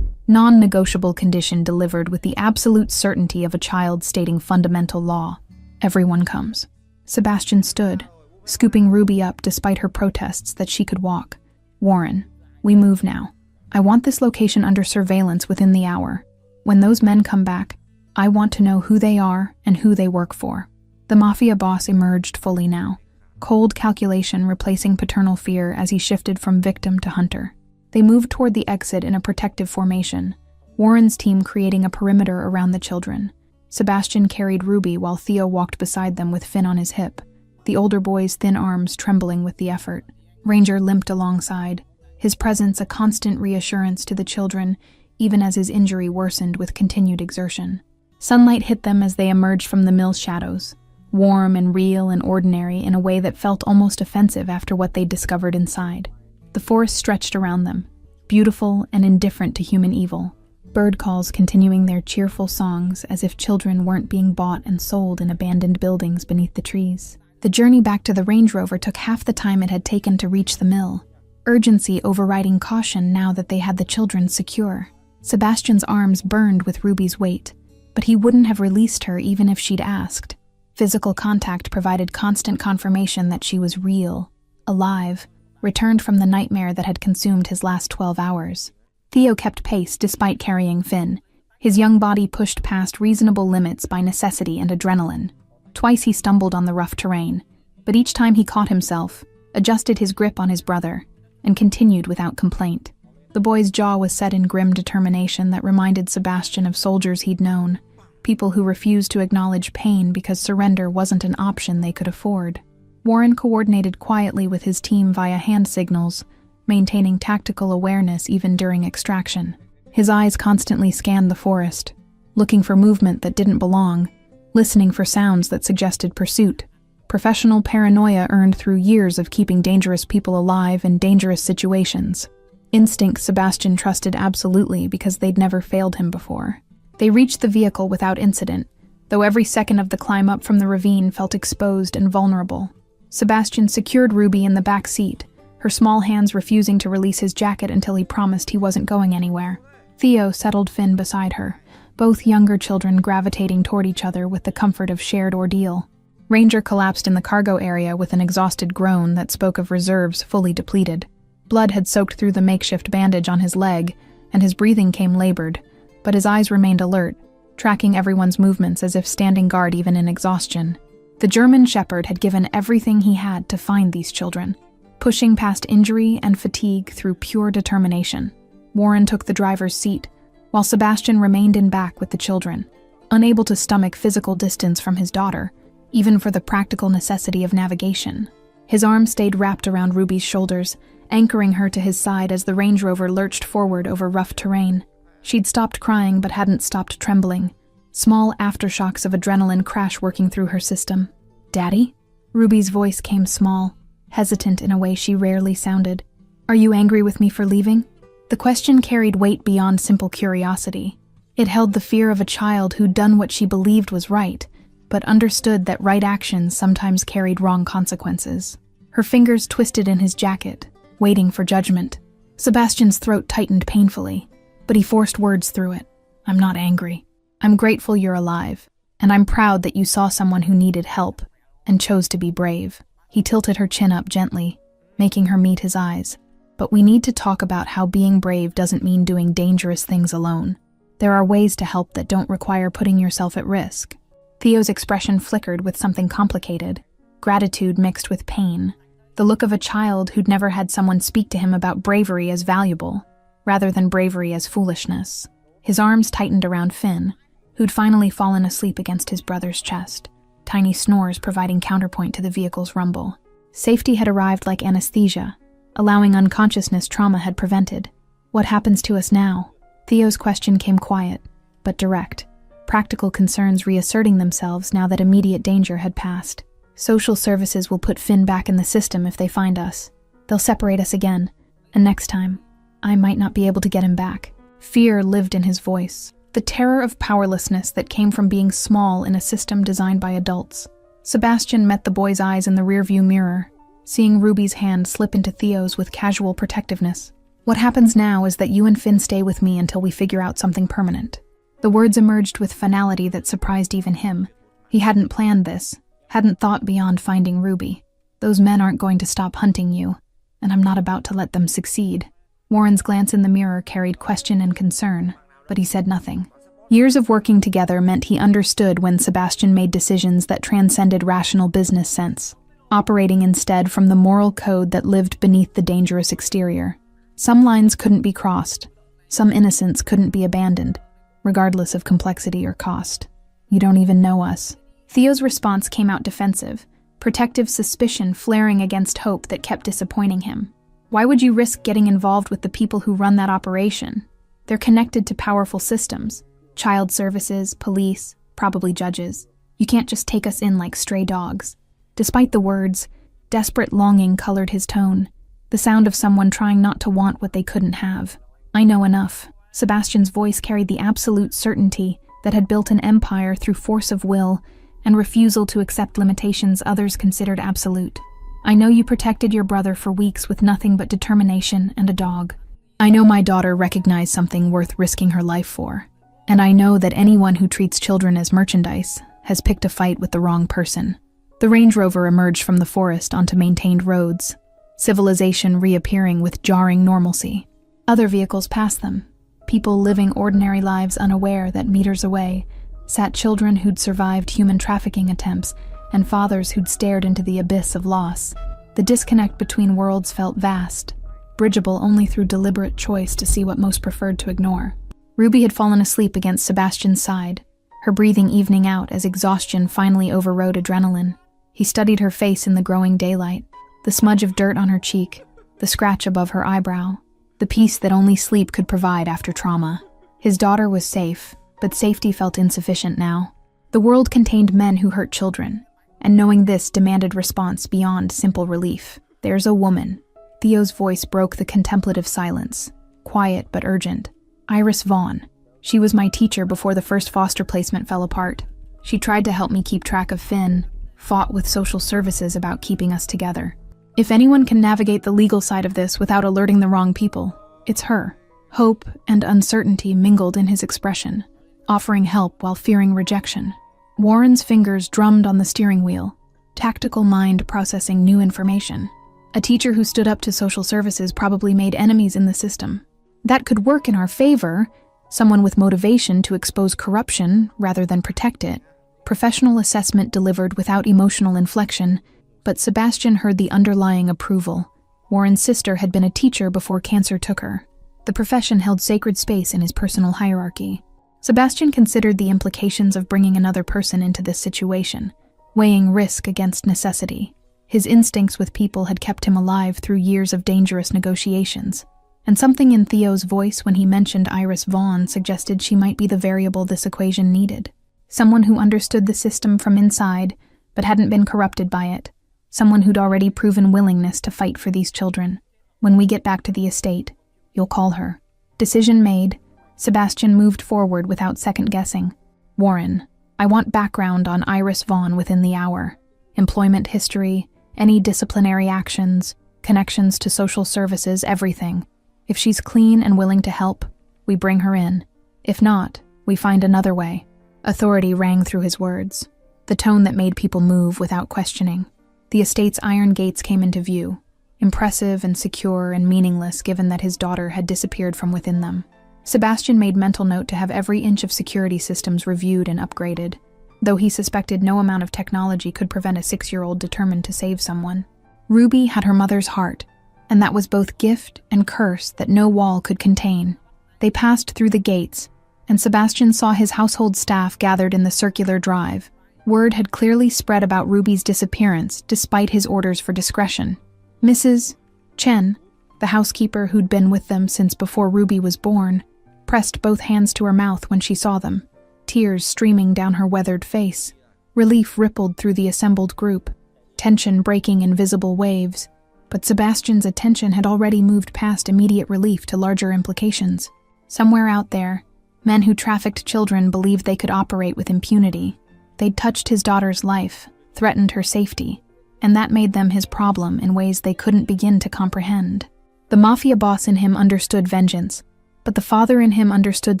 Non-negotiable condition delivered with the absolute certainty of a child stating fundamental law. "Everyone comes." Sebastian stood, scooping Ruby up despite her protests that she could walk. "Warren, we move now. I want this location under surveillance within the hour. When those men come back, I want to know who they are and who they work for." The Mafia boss emerged fully now, cold calculation replacing paternal fear as he shifted from victim to hunter. They moved toward the exit in a protective formation, Warren's team creating a perimeter around the children. Sebastian carried Ruby while Theo walked beside them with Finn on his hip, the older boy's thin arms trembling with the effort. Ranger limped alongside, his presence a constant reassurance to the children, even as his injury worsened with continued exertion. Sunlight hit them as they emerged from the mill's shadows, warm and real and ordinary in a way that felt almost offensive after what they'd discovered inside. The forest stretched around them, beautiful and indifferent to human evil, bird calls continuing their cheerful songs as if children weren't being bought and sold in abandoned buildings beneath the trees. The journey back to the Range Rover took half the time it had taken to reach the mill, urgency overriding caution now that they had the children secure. Sebastian's arms burned with Ruby's weight, but he wouldn't have released her even if she'd asked. Physical contact provided constant confirmation that she was real, alive, returned from the nightmare that had consumed his last 12 hours. Theo kept pace despite carrying Finn, his young body pushed past reasonable limits by necessity and adrenaline. Twice he stumbled on the rough terrain, but each time he caught himself, adjusted his grip on his brother, and continued without complaint. The boy's jaw was set in grim determination that reminded Sebastian of soldiers he'd known, people who refused to acknowledge pain because surrender wasn't an option they could afford. Warren coordinated quietly with his team via hand signals, maintaining tactical awareness even during extraction. His eyes constantly scanned the forest, looking for movement that didn't belong, listening for sounds that suggested pursuit. Professional paranoia earned through years of keeping dangerous people alive in dangerous situations. Instincts Sebastian trusted absolutely because they'd never failed him before. They reached the vehicle without incident, though every second of the climb up from the ravine felt exposed and vulnerable. Sebastian secured Ruby in the back seat, her small hands refusing to release his jacket until he promised he wasn't going anywhere. Theo settled Finn beside her, both younger children gravitating toward each other with the comfort of shared ordeal. Ranger collapsed in the cargo area with an exhausted groan that spoke of reserves fully depleted. Blood had soaked through the makeshift bandage on his leg, and his breathing came labored, but his eyes remained alert, tracking everyone's movements as if standing guard even in exhaustion. The German shepherd had given everything he had to find these children, pushing past injury and fatigue through pure determination. Warren took the driver's seat, while Sebastian remained in back with the children, unable to stomach physical distance from his daughter, even for the practical necessity of navigation. His arm stayed wrapped around Ruby's shoulders, anchoring her to his side as the Range Rover lurched forward over rough terrain. She'd stopped crying but hadn't stopped trembling, small aftershocks of adrenaline crash working through her system. "Daddy?" Ruby's voice came small, hesitant in a way she rarely sounded. "Are you angry with me for leaving?" The question carried weight beyond simple curiosity. It held the fear of a child who'd done what she believed was right, but understood that right actions sometimes carried wrong consequences. Her fingers twisted in his jacket, waiting for judgment. Sebastian's throat tightened painfully, but he forced words through it. "I'm not angry. I'm grateful you're alive, and I'm proud that you saw someone who needed help and chose to be brave." He tilted her chin up gently, making her meet his eyes. "But we need to talk about how being brave doesn't mean doing dangerous things alone. There are ways to help that don't require putting yourself at risk." Theo's expression flickered with something complicated, gratitude mixed with pain, the look of a child who'd never had someone speak to him about bravery as valuable, rather than bravery as foolishness. His arms tightened around Finn, who'd finally fallen asleep against his brother's chest, tiny snores providing counterpoint to the vehicle's rumble. Safety had arrived like anesthesia, allowing unconsciousness trauma had prevented. "What happens to us now?" Theo's question came quiet, but direct, practical concerns reasserting themselves now that immediate danger had passed. "Social services will put Finn back in the system if they find us. They'll separate us again, and next time, I might not be able to get him back." Fear lived in his voice, the terror of powerlessness that came from being small in a system designed by adults. Sebastian met the boy's eyes in the rearview mirror, seeing Ruby's hand slip into Theo's with casual protectiveness. "What happens now is that you and Finn stay with me until we figure out something permanent." The words emerged with finality that surprised even him. He hadn't planned this, hadn't thought beyond finding Ruby. "Those men aren't going to stop hunting you, and I'm not about to let them succeed." Warren's glance in the mirror carried question and concern, but he said nothing. Years of working together meant he understood when Sebastian made decisions that transcended rational business sense, operating instead from the moral code that lived beneath the dangerous exterior. Some lines couldn't be crossed. Some innocence couldn't be abandoned, regardless of complexity or cost. You don't even know us. Theo's response came out defensive, protective suspicion flaring against hope that kept disappointing him. Why would you risk getting involved with the people who run that operation? They're connected to powerful systems. Child services, police, probably judges. You can't just take us in like stray dogs. Despite the words, desperate longing colored his tone, the sound of someone trying not to want what they couldn't have. I know enough. Sebastian's voice carried the absolute certainty that had built an empire through force of will and refusal to accept limitations others considered absolute. I know you protected your brother for weeks with nothing but determination and a dog. I know my daughter recognized something worth risking her life for. And I know that anyone who treats children as merchandise has picked a fight with the wrong person. The Range Rover emerged from the forest onto maintained roads, civilization reappearing with jarring normalcy. Other vehicles passed them, people living ordinary lives unaware that meters away sat children who'd survived human trafficking attempts and fathers who'd stared into the abyss of loss. The disconnect between worlds felt vast, bridgeable only through deliberate choice to see what most preferred to ignore. Ruby had fallen asleep against Sebastian's side, her breathing evening out as exhaustion finally overrode adrenaline. He studied her face in the growing daylight, the smudge of dirt on her cheek, the scratch above her eyebrow, the peace that only sleep could provide after trauma. His daughter was safe, but safety felt insufficient now. The world contained men who hurt children, and knowing this demanded response beyond simple relief. There's a woman. Theo's voice broke the contemplative silence, quiet but urgent. Iris Vaughn. She was my teacher before the first foster placement fell apart. She tried to help me keep track of Finn, fought with social services about keeping us together. If anyone can navigate the legal side of this without alerting the wrong people, it's her. Hope and uncertainty mingled in his expression, offering help while fearing rejection. Warren's fingers drummed on the steering wheel, tactical mind processing new information. A teacher who stood up to social services probably made enemies in the system. That could work in our favor, someone with motivation to expose corruption rather than protect it. Professional assessment delivered without emotional inflection, but Sebastian heard the underlying approval. Warren's sister had been a teacher before cancer took her. The profession held sacred space in his personal hierarchy. Sebastian considered the implications of bringing another person into this situation, weighing risk against necessity. His instincts with people had kept him alive through years of dangerous negotiations. And something in Theo's voice when he mentioned Iris Vaughn suggested she might be the variable this equation needed. Someone who understood the system from inside, but hadn't been corrupted by it. Someone who'd already proven willingness to fight for these children. When we get back to the estate, you'll call her. Decision made, Sebastian moved forward without second-guessing. Warren, I want background on Iris Vaughn within the hour. Employment history, any disciplinary actions, connections to social services, everything. If she's clean and willing to help, we bring her in. If not, we find another way. Authority rang through his words, the tone that made people move without questioning. The estate's iron gates came into view, impressive and secure and meaningless given that his daughter had disappeared from within them. Sebastian made mental note to have every inch of security systems reviewed and upgraded, though he suspected no amount of technology could prevent a 6-year-old determined to save someone. Ruby had her mother's heart, and that was both gift and curse that no wall could contain. They passed through the gates, and Sebastian saw his household staff gathered in the circular drive. Word had clearly spread about Ruby's disappearance, despite his orders for discretion. Mrs. Chen, the housekeeper who'd been with them since before Ruby was born, pressed both hands to her mouth when she saw them, tears streaming down her weathered face. Relief rippled through the assembled group, tension breaking in visible waves. But Sebastian's attention had already moved past immediate relief to larger implications. Somewhere out there, men who trafficked children believed they could operate with impunity. They'd touched his daughter's life, threatened her safety, and that made them his problem in ways they couldn't begin to comprehend. The Mafia boss in him understood vengeance, but the father in him understood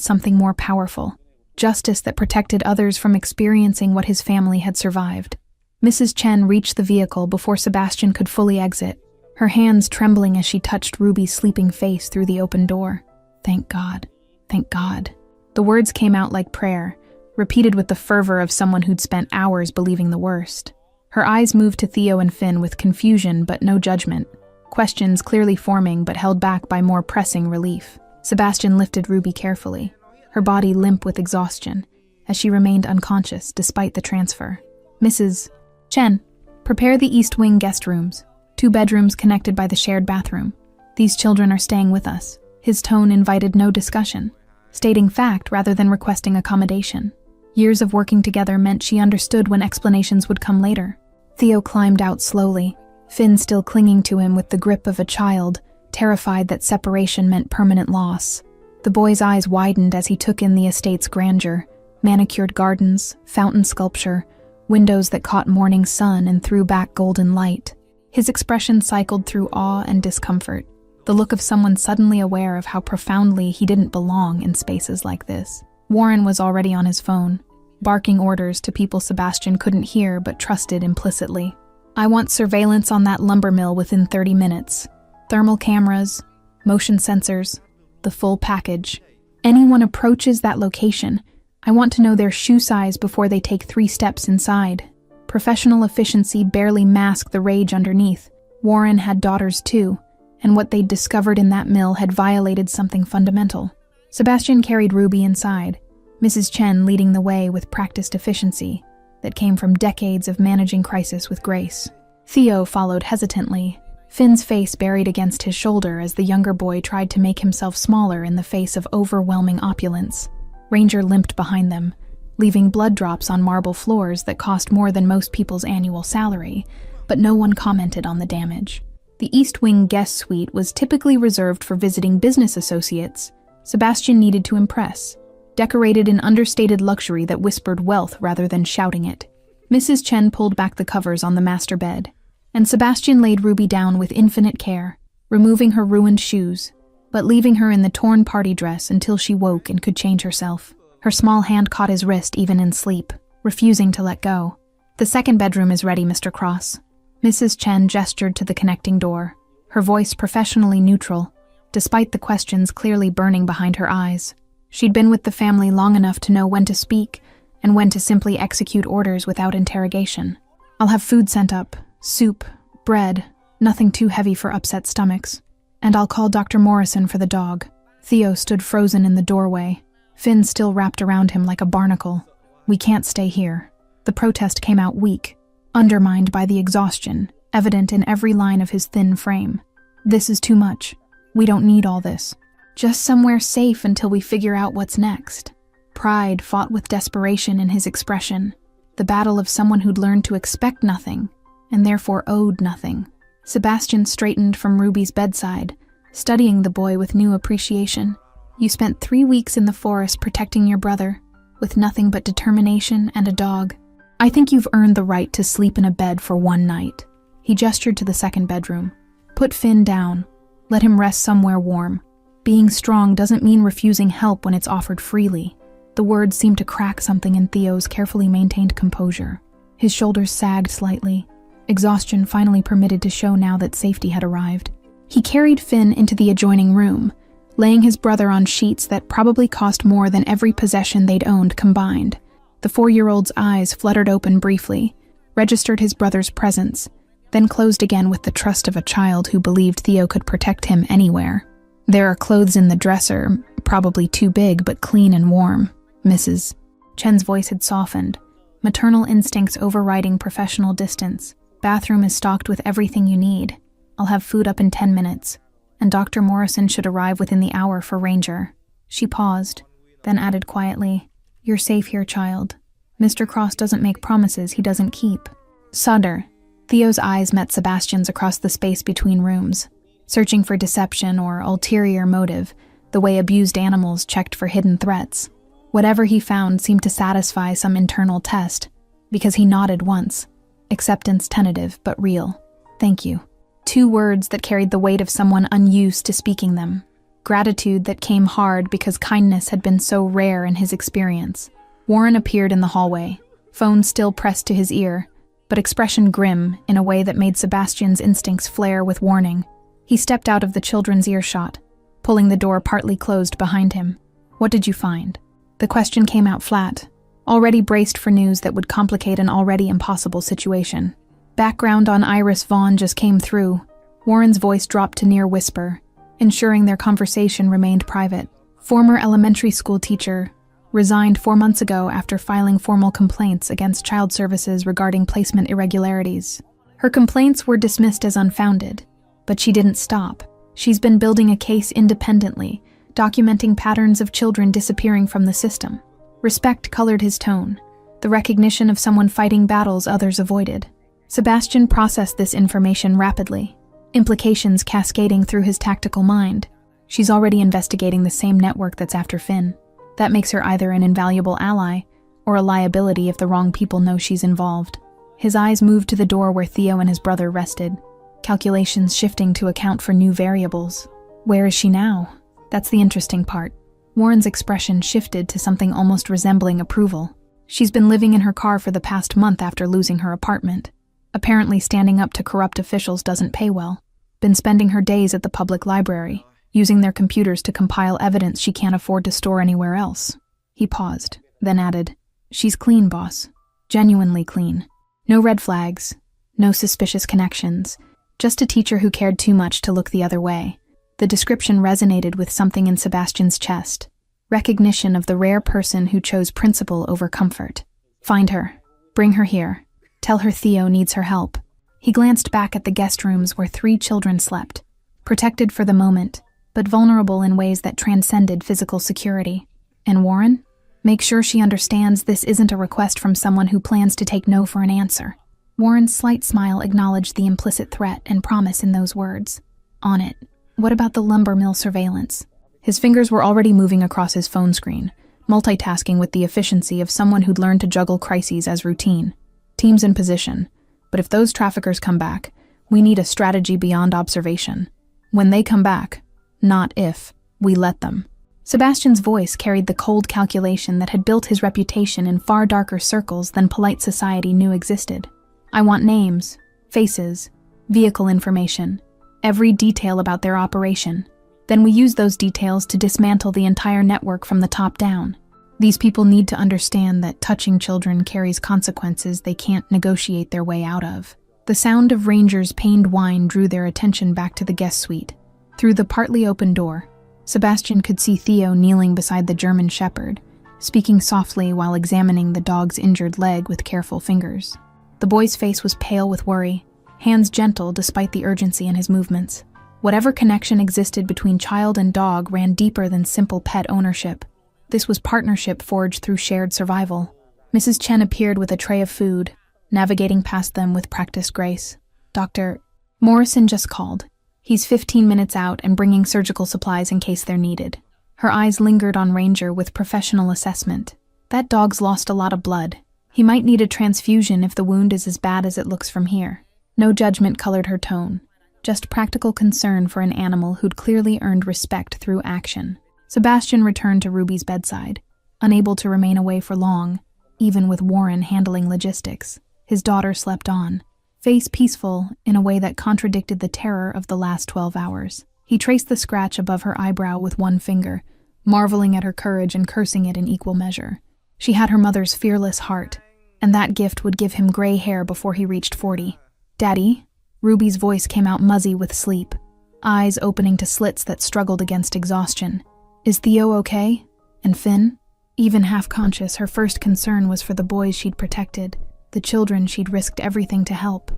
something more powerful, justice that protected others from experiencing what his family had survived. Mrs. Chen reached the vehicle before Sebastian could fully exit, her hands trembling as she touched Ruby's sleeping face through the open door. Thank God. Thank God. The words came out like prayer, repeated with the fervor of someone who'd spent hours believing the worst. Her eyes moved to Theo and Finn with confusion but no judgment, questions clearly forming but held back by more pressing relief. Sebastian lifted Ruby carefully, her body limp with exhaustion, as she remained unconscious despite the transfer. Mrs. Chen, prepare the East Wing guest rooms, 2 bedrooms connected by the shared bathroom. These children are staying with us. His tone invited no discussion, stating fact rather than requesting accommodation. Years of working together meant she understood when explanations would come later. Theo climbed out slowly, Finn still clinging to him with the grip of a child, terrified that separation meant permanent loss. The boy's eyes widened as he took in the estate's grandeur, manicured gardens, fountain sculpture, windows that caught morning sun and threw back golden light. His expression cycled through awe and discomfort, the look of someone suddenly aware of how profoundly he didn't belong in spaces like this. Warren was already on his phone, barking orders to people Sebastian couldn't hear but trusted implicitly. I want surveillance on that lumber mill within 30 minutes. Thermal cameras, motion sensors, the full package. Anyone approaches that location, I want to know their shoe size before they take 3 steps inside. Professional efficiency barely masked the rage underneath. Warren had daughters too, and what they'd discovered in that mill had violated something fundamental. Sebastian carried Ruby inside, Mrs. Chen leading the way with practiced efficiency that came from decades of managing crisis with grace. Theo followed hesitantly, Finn's face buried against his shoulder as the younger boy tried to make himself smaller in the face of overwhelming opulence. Ranger limped behind them, leaving blood drops on marble floors that cost more than most people's annual salary, but no one commented on the damage. The East Wing guest suite was typically reserved for visiting business associates. Sebastian needed to impress, decorated in understated luxury that whispered wealth rather than shouting it. Mrs. Chen pulled back the covers on the master bed, and Sebastian laid Ruby down with infinite care, removing her ruined shoes, but leaving her in the torn party dress until she woke and could change herself. Her small hand caught his wrist even in sleep, refusing to let go. The second bedroom is ready, Mr. Cross. Mrs. Chen gestured to the connecting door, her voice professionally neutral, despite the questions clearly burning behind her eyes. She'd been with the family long enough to know when to speak and when to simply execute orders without interrogation. I'll have food sent up, soup, bread, nothing too heavy for upset stomachs. And I'll call Dr. Morrison for the dog. Theo stood frozen in the doorway, Finn still wrapped around him like a barnacle. We can't stay here. The protest came out weak, undermined by the exhaustion, evident in every line of his thin frame. This is too much. We don't need all this. Just somewhere safe until we figure out what's next. Pride fought with desperation in his expression, the battle of someone who'd learned to expect nothing, and therefore owed nothing. Sebastian straightened from Ruby's bedside, studying the boy with new appreciation. You spent 3 weeks in the forest protecting your brother, with nothing but determination and a dog. I think you've earned the right to sleep in a bed for 1 night. He gestured to the second bedroom. Put Finn down. Let him rest somewhere warm. Being strong doesn't mean refusing help when it's offered freely. The words seemed to crack something in Theo's carefully maintained composure. His shoulders sagged slightly, exhaustion finally permitted to show now that safety had arrived. He carried Finn into the adjoining room, laying his brother on sheets that probably cost more than every possession they'd owned combined. The 4-year-old's eyes fluttered open briefly, registered his brother's presence, then closed again with the trust of a child who believed Theo could protect him anywhere. There are clothes in the dresser, probably too big but clean and warm, Mrs. Chen's voice had softened, maternal instincts overriding professional distance. Bathroom is stocked with everything you need. I'll have food up in 10 minutes, and Dr. Morrison should arrive within the hour for Ranger. She paused, then added quietly, You're safe here, child. Mr. Cross doesn't make promises he doesn't keep. Sutter. Theo's eyes met Sebastian's across the space between rooms, searching for deception or ulterior motive, the way abused animals checked for hidden threats. Whatever he found seemed to satisfy some internal test, because he nodded once, acceptance tentative but real. Thank you. 2 words that carried the weight of someone unused to speaking them. Gratitude that came hard because kindness had been so rare in his experience. Warren appeared in the hallway, phone still pressed to his ear, but expression grim in a way that made Sebastian's instincts flare with warning. He stepped out of the children's earshot, pulling the door partly closed behind him. What did you find? The question came out flat, already braced for news that would complicate an already impossible situation. Background on Iris Vaughn just came through. Warren's voice dropped to near whisper, ensuring their conversation remained private. Former elementary school teacher, resigned 4 months ago after filing formal complaints against child services regarding placement irregularities. Her complaints were dismissed as unfounded, but she didn't stop. She's been building a case independently, documenting patterns of children disappearing from the system. Respect colored his tone, the recognition of someone fighting battles others avoided. Sebastian processed this information rapidly, implications cascading through his tactical mind. She's already investigating the same network that's after Finn. That makes her either an invaluable ally or a liability if the wrong people know she's involved. His eyes moved to the door where Theo and his brother rested, calculations shifting to account for new variables. Where is she now? That's the interesting part. Warren's expression shifted to something almost resembling approval. She's been living in her car for the past month after losing her apartment. Apparently standing up to corrupt officials doesn't pay well. Been spending her days at the public library, using their computers to compile evidence she can't afford to store anywhere else. He paused, then added, "She's clean, boss. Genuinely clean. No red flags, no suspicious connections, just a teacher who cared too much to look the other way." The description resonated with something in Sebastian's chest, recognition of the rare person who chose principle over comfort. "Find her. Bring her here. Tell her Theo needs her help." He glanced back at the guest rooms where 3 children slept, protected for the moment, but vulnerable in ways that transcended physical security. "And Warren? Make sure she understands this isn't a request from someone who plans to take no for an answer." Warren's slight smile acknowledged the implicit threat and promise in those words. "On it. What about the lumber mill surveillance?" His fingers were already moving across his phone screen, multitasking with the efficiency of someone who'd learned to juggle crises as routine. "Teams in position. But if those traffickers come back, we need a strategy beyond observation. When they come back, not if, we let them." Sebastian's voice carried the cold calculation that had built his reputation in far darker circles than polite society knew existed. "I want names, faces, vehicle information, every detail about their operation. Then we use those details to dismantle the entire network from the top down. These people need to understand that touching children carries consequences they can't negotiate their way out of." The sound of Ranger's pained whine drew their attention back to the guest suite. Through the partly open door, Sebastian could see Theo kneeling beside the German shepherd, speaking softly while examining the dog's injured leg with careful fingers. The boy's face was pale with worry, hands gentle despite the urgency in his movements. Whatever connection existed between child and dog ran deeper than simple pet ownership. This was partnership forged through shared survival. Mrs. Chen appeared with a tray of food, navigating past them with practiced grace. "Dr. Morrison just called. He's 15 minutes out and bringing surgical supplies in case they're needed." Her eyes lingered on Ranger with professional assessment. "That dog's lost a lot of blood. He might need a transfusion if the wound is as bad as it looks from here." No judgment colored her tone, just practical concern for an animal who'd clearly earned respect through action. Sebastian returned to Ruby's bedside, unable to remain away for long, even with Warren handling logistics. His daughter slept on, face peaceful in a way that contradicted the terror of the last 12 hours. He traced the scratch above her eyebrow with one finger, marveling at her courage and cursing it in equal measure. She had her mother's fearless heart, and that gift would give him gray hair before he reached 40. "Daddy?" Ruby's voice came out muzzy with sleep, eyes opening to slits that struggled against exhaustion. "Is Theo okay? And Finn?" Even half-conscious, her first concern was for the boys she'd protected, the children she'd risked everything to help.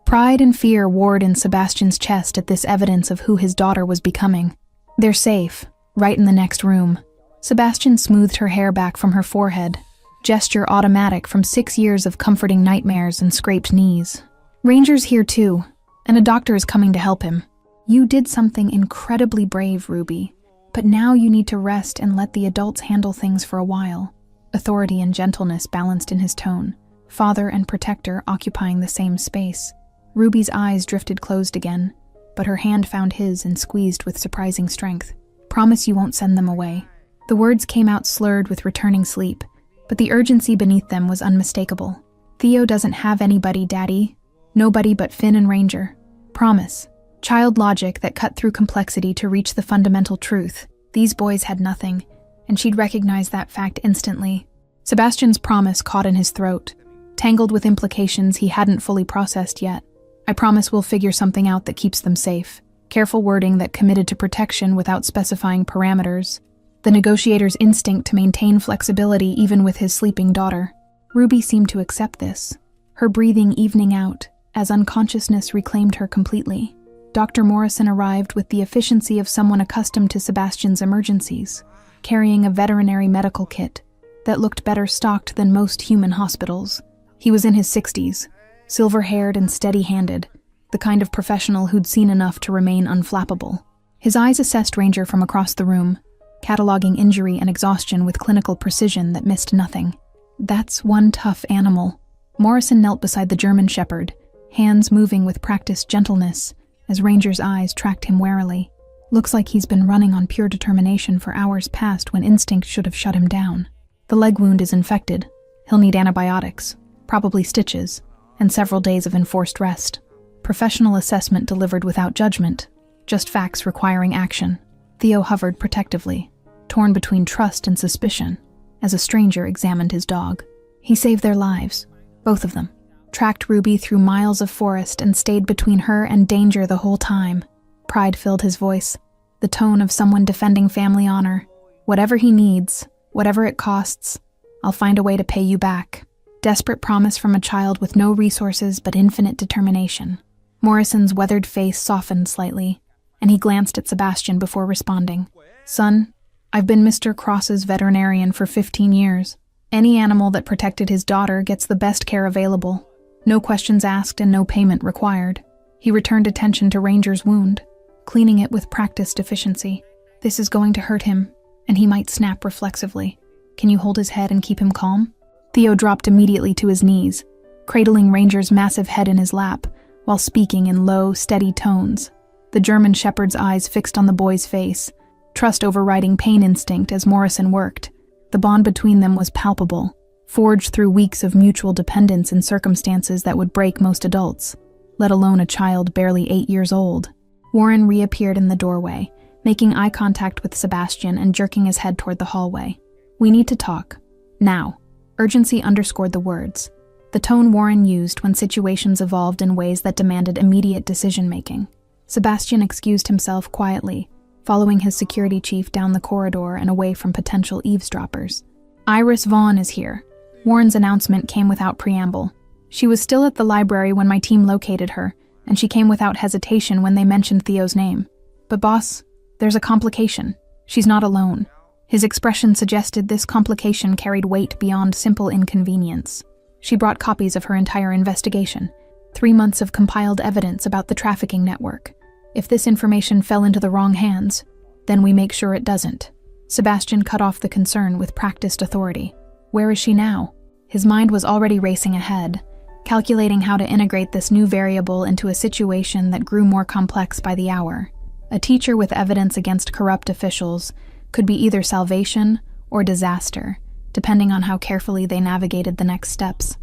Pride and fear warred in Sebastian's chest at this evidence of who his daughter was becoming. "They're safe, right in the next room." Sebastian smoothed her hair back from her forehead, gesture automatic from 6 years of comforting nightmares and scraped knees. "Ranger's here too, and a doctor is coming to help him. You did something incredibly brave, Ruby, but now you need to rest and let the adults handle things for a while." Authority and gentleness balanced in his tone, father and protector occupying the same space. Ruby's eyes drifted closed again, but her hand found his and squeezed with surprising strength. "Promise you won't send them away." The words came out slurred with returning sleep, but the urgency beneath them was unmistakable. "Theo doesn't have anybody, Daddy. Nobody but Finn and Ranger. Promise." Child logic that cut through complexity to reach the fundamental truth. These boys had nothing, and she'd recognize that fact instantly. Sebastian's promise caught in his throat, tangled with implications he hadn't fully processed yet. I promise we'll figure something out that keeps them safe. Careful wording that committed to protection without specifying parameters. The negotiator's instinct to maintain flexibility even with his sleeping daughter. Ruby seemed to accept this, her breathing evening out as unconsciousness reclaimed her completely. Dr. Morrison arrived with the efficiency of someone accustomed to Sebastian's emergencies, carrying a veterinary medical kit that looked better stocked than most human hospitals. He was in his 60s, silver-haired and steady-handed, the kind of professional who'd seen enough to remain unflappable. His eyes assessed Ranger from across the room, cataloging injury and exhaustion with clinical precision that missed nothing. That's one tough animal. Morrison knelt beside the German shepherd, hands moving with practiced gentleness as Ranger's eyes tracked him warily. Looks like he's been running on pure determination for hours past when instinct should have shut him down. The leg wound is infected. He'll need antibiotics, probably stitches, and several days of enforced rest. Professional assessment delivered without judgment, just facts requiring action. Theo hovered protectively, torn between trust and suspicion, as a stranger examined his dog. He saved their lives, both of them, tracked Ruby through miles of forest and stayed between her and danger the whole time. Pride filled his voice, the tone of someone defending family honor. Whatever he needs, whatever it costs, I'll find a way to pay you back. Desperate promise from a child with no resources but infinite determination. Morrison's weathered face softened slightly, and he glanced at Sebastian before responding. Son, I've been Mr. Cross's veterinarian for 15 years. Any animal that protected his daughter gets the best care available. No questions asked and no payment required. He returned attention to Ranger's wound, cleaning it with practiced efficiency. This is going to hurt him, and he might snap reflexively. Can you hold his head and keep him calm? Theo dropped immediately to his knees, cradling Ranger's massive head in his lap, while speaking in low, steady tones. The German shepherd's eyes fixed on the boy's face, trust overriding pain instinct as Morrison worked. The bond between them was palpable, forged through weeks of mutual dependence in circumstances that would break most adults, let alone a child barely 8 years old. Warren reappeared in the doorway, making eye contact with Sebastian and jerking his head toward the hallway. We need to talk. Now. Urgency underscored the words, the tone Warren used when situations evolved in ways that demanded immediate decision-making. Sebastian excused himself quietly, following his security chief down the corridor and away from potential eavesdroppers. Iris Vaughn is here. Warren's announcement came without preamble. She was still at the library when my team located her, and she came without hesitation when they mentioned Theo's name. But boss, there's a complication. She's not alone. His expression suggested this complication carried weight beyond simple inconvenience. She brought copies of her entire investigation, 3 months of compiled evidence about the trafficking network. If this information fell into the wrong hands, then we make sure it doesn't. Sebastian cut off the concern with practiced authority. Where is she now? His mind was already racing ahead, calculating how to integrate this new variable into a situation that grew more complex by the hour. A teacher with evidence against corrupt officials could be either salvation or disaster, depending on how carefully they navigated the next steps.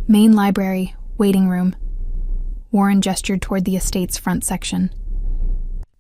Main library, waiting room. Warren gestured toward the estate's front section.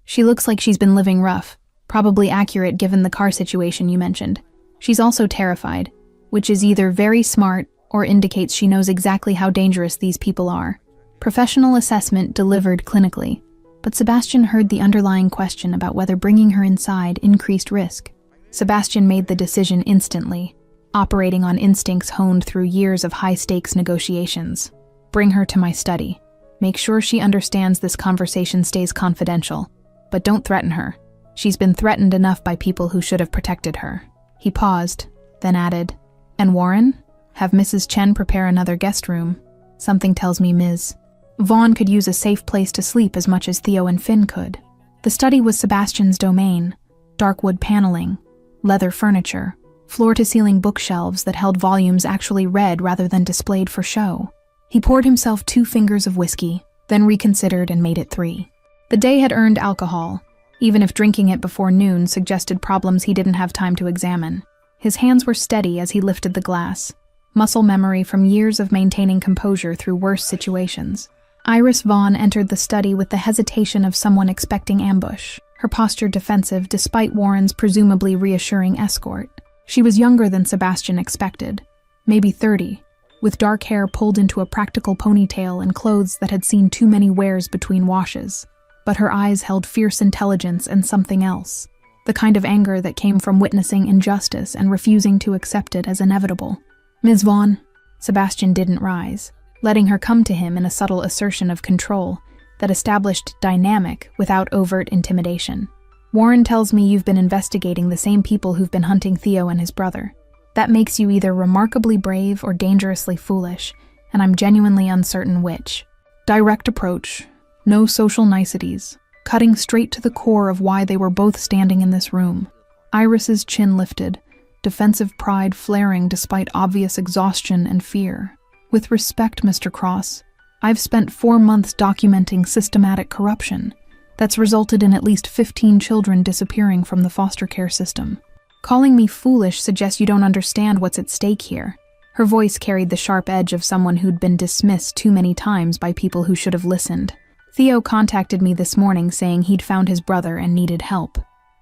She looks like she's been living rough, probably accurate given the car situation you mentioned. She's also terrified, which is either very smart or indicates she knows exactly how dangerous these people are. Professional assessment delivered clinically, but Sebastian heard the underlying question about whether bringing her inside increased risk. Sebastian made the decision instantly, operating on instincts honed through years of high-stakes negotiations. Bring her to my study. Make sure she understands this conversation stays confidential, but don't threaten her. She's been threatened enough by people who should have protected her. He paused, then added, And Warren? Have Mrs. Chen prepare another guest room. Something tells me Ms. Vaughn could use a safe place to sleep as much as Theo and Finn could. The study was Sebastian's domain. Dark wood paneling, leather furniture, floor-to-ceiling bookshelves that held volumes actually read rather than displayed for show. He poured himself 2 fingers of whiskey, then reconsidered and made it 3. The day had earned alcohol, even if drinking it before noon suggested problems he didn't have time to examine. His hands were steady as he lifted the glass, muscle memory from years of maintaining composure through worse situations. Iris Vaughn entered the study with the hesitation of someone expecting ambush. her posture defensive despite Warren's presumably reassuring escort. She was younger than Sebastian expected, maybe 30, with dark hair pulled into a practical ponytail and clothes that had seen too many wears between washes. But her eyes held fierce intelligence and something else, the kind of anger that came from witnessing injustice and refusing to accept it as inevitable. "Ms. Vaughn." Sebastian didn't rise, letting her come to him in a subtle assertion of control that established dynamic without overt intimidation. "Warren tells me you've been investigating the same people who've been hunting Theo and his brother. That makes you either remarkably brave or dangerously foolish, and I'm genuinely uncertain which. Direct approach, no social niceties, cutting straight to the core of why they were both standing in this room." Iris's chin lifted, defensive pride flaring despite obvious exhaustion and fear. "With respect, Mr. Cross, I've spent 4 months documenting systematic corruption that's resulted in at least 15 children disappearing from the foster care system. Calling me foolish suggests you don't understand what's at stake here." Her voice carried the sharp edge of someone who'd been dismissed too many times by people who should have listened. "Theo contacted me this morning saying he'd found his brother and needed help.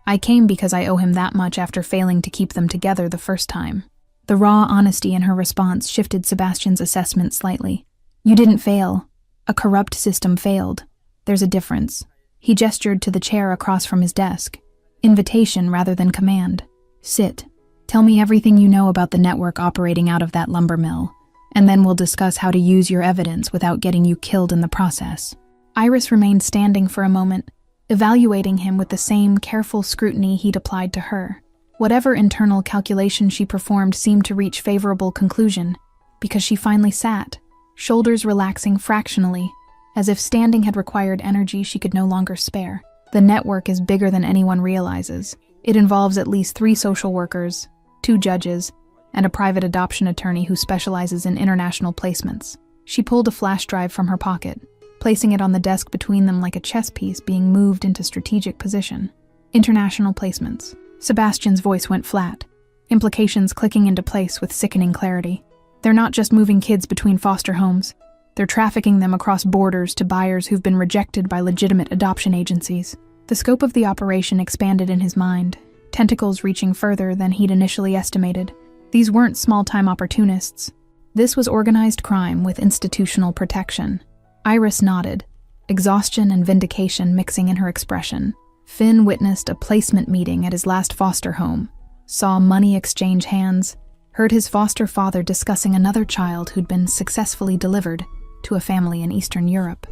I came because I owe him that much after failing to keep them together the first time." The raw honesty in her response shifted Sebastian's assessment slightly. "You didn't fail. A corrupt system failed. There's a difference." He gestured to the chair across from his desk. Invitation rather than command. "Sit. Tell me everything you know about the network operating out of that lumber mill, and then we'll discuss how to use your evidence without getting you killed in the process." Iris remained standing for a moment, evaluating him with the same careful scrutiny he'd applied to her. Whatever internal calculation she performed seemed to reach favorable conclusion, because she finally sat, shoulders relaxing fractionally, as if standing had required energy she could no longer spare. "The network is bigger than anyone realizes. It involves at least 3 social workers, 2 judges, and a private adoption attorney who specializes in international placements." She pulled a flash drive from her pocket, placing it on the desk between them like a chess piece being moved into strategic position. "International placements." Sebastian's voice went flat, implications clicking into place with sickening clarity. "They're not just moving kids between foster homes. They're trafficking them across borders to buyers who've been rejected by legitimate adoption agencies." The scope of the operation expanded in his mind, tentacles reaching further than he'd initially estimated. These weren't small-time opportunists. This was organized crime with institutional protection. Iris nodded, exhaustion and vindication mixing in her expression. Finn witnessed a placement meeting at his last foster home, saw money exchange hands, heard his foster father discussing another child who'd been successfully delivered to a family in Eastern Europe.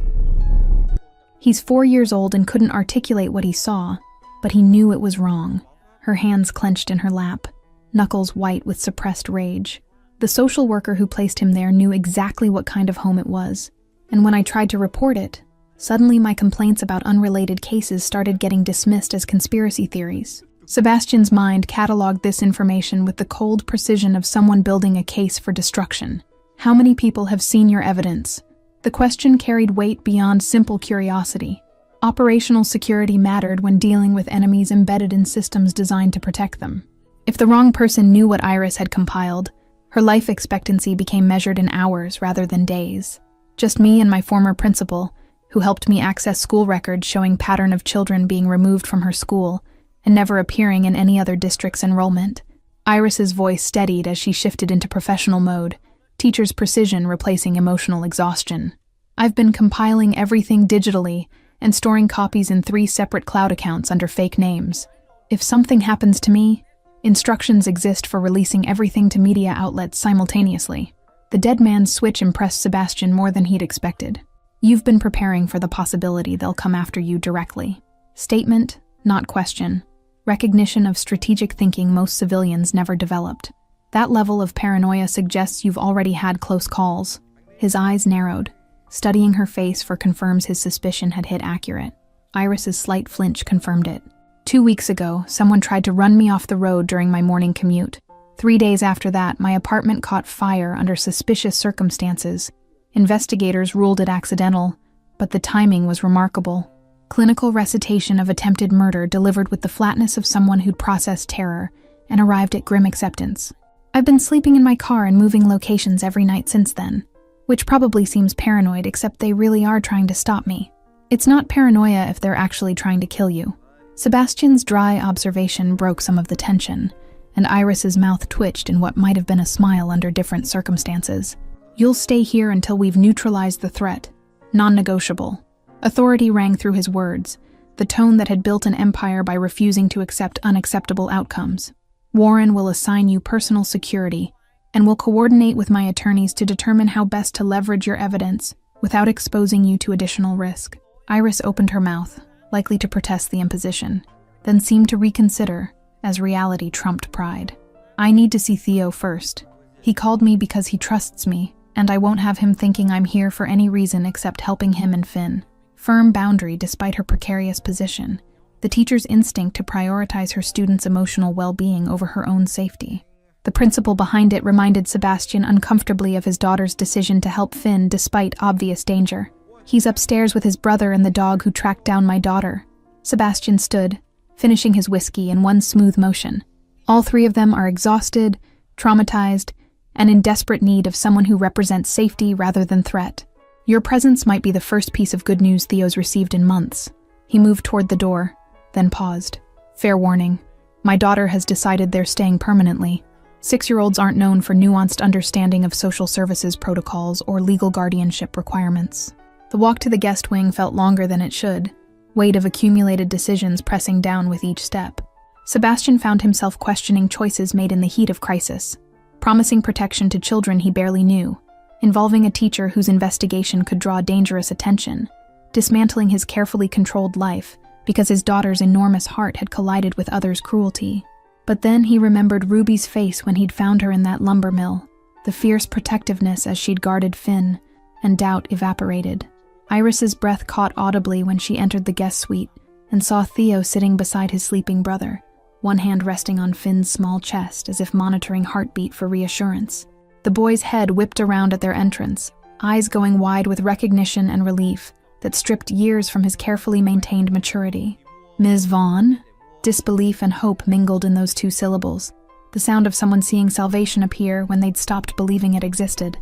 He's 4 years old and couldn't articulate what he saw, but he knew it was wrong. Her hands clenched in her lap, knuckles white with suppressed rage. The social worker who placed him there knew exactly what kind of home it was, and when I tried to report it, suddenly my complaints about unrelated cases started getting dismissed as conspiracy theories. Sebastian's mind cataloged this information with the cold precision of someone building a case for destruction. "How many people have seen your evidence?" The question carried weight beyond simple curiosity. Operational security mattered when dealing with enemies embedded in systems designed to protect them. If the wrong person knew what Iris had compiled, her life expectancy became measured in hours rather than days. Just me and my former principal, who helped me access school records showing pattern of children being removed from her school and never appearing in any other district's enrollment. Iris's voice steadied as she shifted into professional mode, teacher's precision replacing emotional exhaustion. "I've been compiling everything digitally and storing copies in 3 separate cloud accounts under fake names. If something happens to me, instructions exist for releasing everything to media outlets simultaneously." The dead man's switch impressed Sebastian more than he'd expected. "You've been preparing for the possibility they'll come after you directly." Statement, not question. Recognition of strategic thinking most civilians never developed. That level of paranoia suggests you've already had close calls. His eyes narrowed, studying her face for confirms his suspicion had hit accurate. Iris's slight flinch confirmed it. 2 weeks ago, someone tried to run me off the road during my morning commute. 3 days after that, my apartment caught fire under suspicious circumstances. Investigators ruled it accidental, but the timing was remarkable. Clinical recitation of attempted murder delivered with the flatness of someone who'd processed terror and arrived at grim acceptance. I've been sleeping in my car and moving locations every night since then, which probably seems paranoid, except they really are trying to stop me. It's not paranoia if they're actually trying to kill you. Sebastian's dry observation broke some of the tension, and Iris's mouth twitched in what might have been a smile under different circumstances. "You'll stay here until we've neutralized the threat. Non-negotiable." Authority rang through his words, the tone that had built an empire by refusing to accept unacceptable outcomes. "Warren will assign you personal security, and will coordinate with my attorneys to determine how best to leverage your evidence without exposing you to additional risk." Iris opened her mouth, likely to protest the imposition, then seemed to reconsider, as reality trumped pride. "I need to see Theo first. He called me because he trusts me, and I won't have him thinking I'm here for any reason except helping him and Finn." Firm boundary despite her precarious position, the teacher's instinct to prioritize her students' emotional well-being over her own safety. The principle behind it reminded Sebastian uncomfortably of his daughter's decision to help Finn despite obvious danger. "He's upstairs with his brother and the dog who tracked down my daughter." Sebastian stood, finishing his whiskey in one smooth motion. "All three of them are exhausted, traumatized, and in desperate need of someone who represents safety rather than threat. Your presence might be the first piece of good news Theo's received in months." He moved toward the door, then paused. "Fair warning. My daughter has decided they're staying permanently. 6-year-olds aren't known for nuanced understanding of social services protocols or legal guardianship requirements." The walk to the guest wing felt longer than it should, weight of accumulated decisions pressing down with each step. Sebastian found himself questioning choices made in the heat of crisis, promising protection to children he barely knew, involving a teacher whose investigation could draw dangerous attention, dismantling his carefully controlled life because his daughter's enormous heart had collided with others' cruelty. But then he remembered Ruby's face when he'd found her in that lumber mill, the fierce protectiveness as she'd guarded Finn, and doubt evaporated. Iris's breath caught audibly when she entered the guest suite and saw Theo sitting beside his sleeping brother, one hand resting on Finn's small chest as if monitoring heartbeat for reassurance. The boy's head whipped around at their entrance, eyes going wide with recognition and relief that stripped years from his carefully maintained maturity. "Ms. Vaughn?" Disbelief and hope mingled in those two syllables, the sound of someone seeing salvation appear when they'd stopped believing it existed.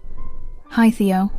"Hi, Theo."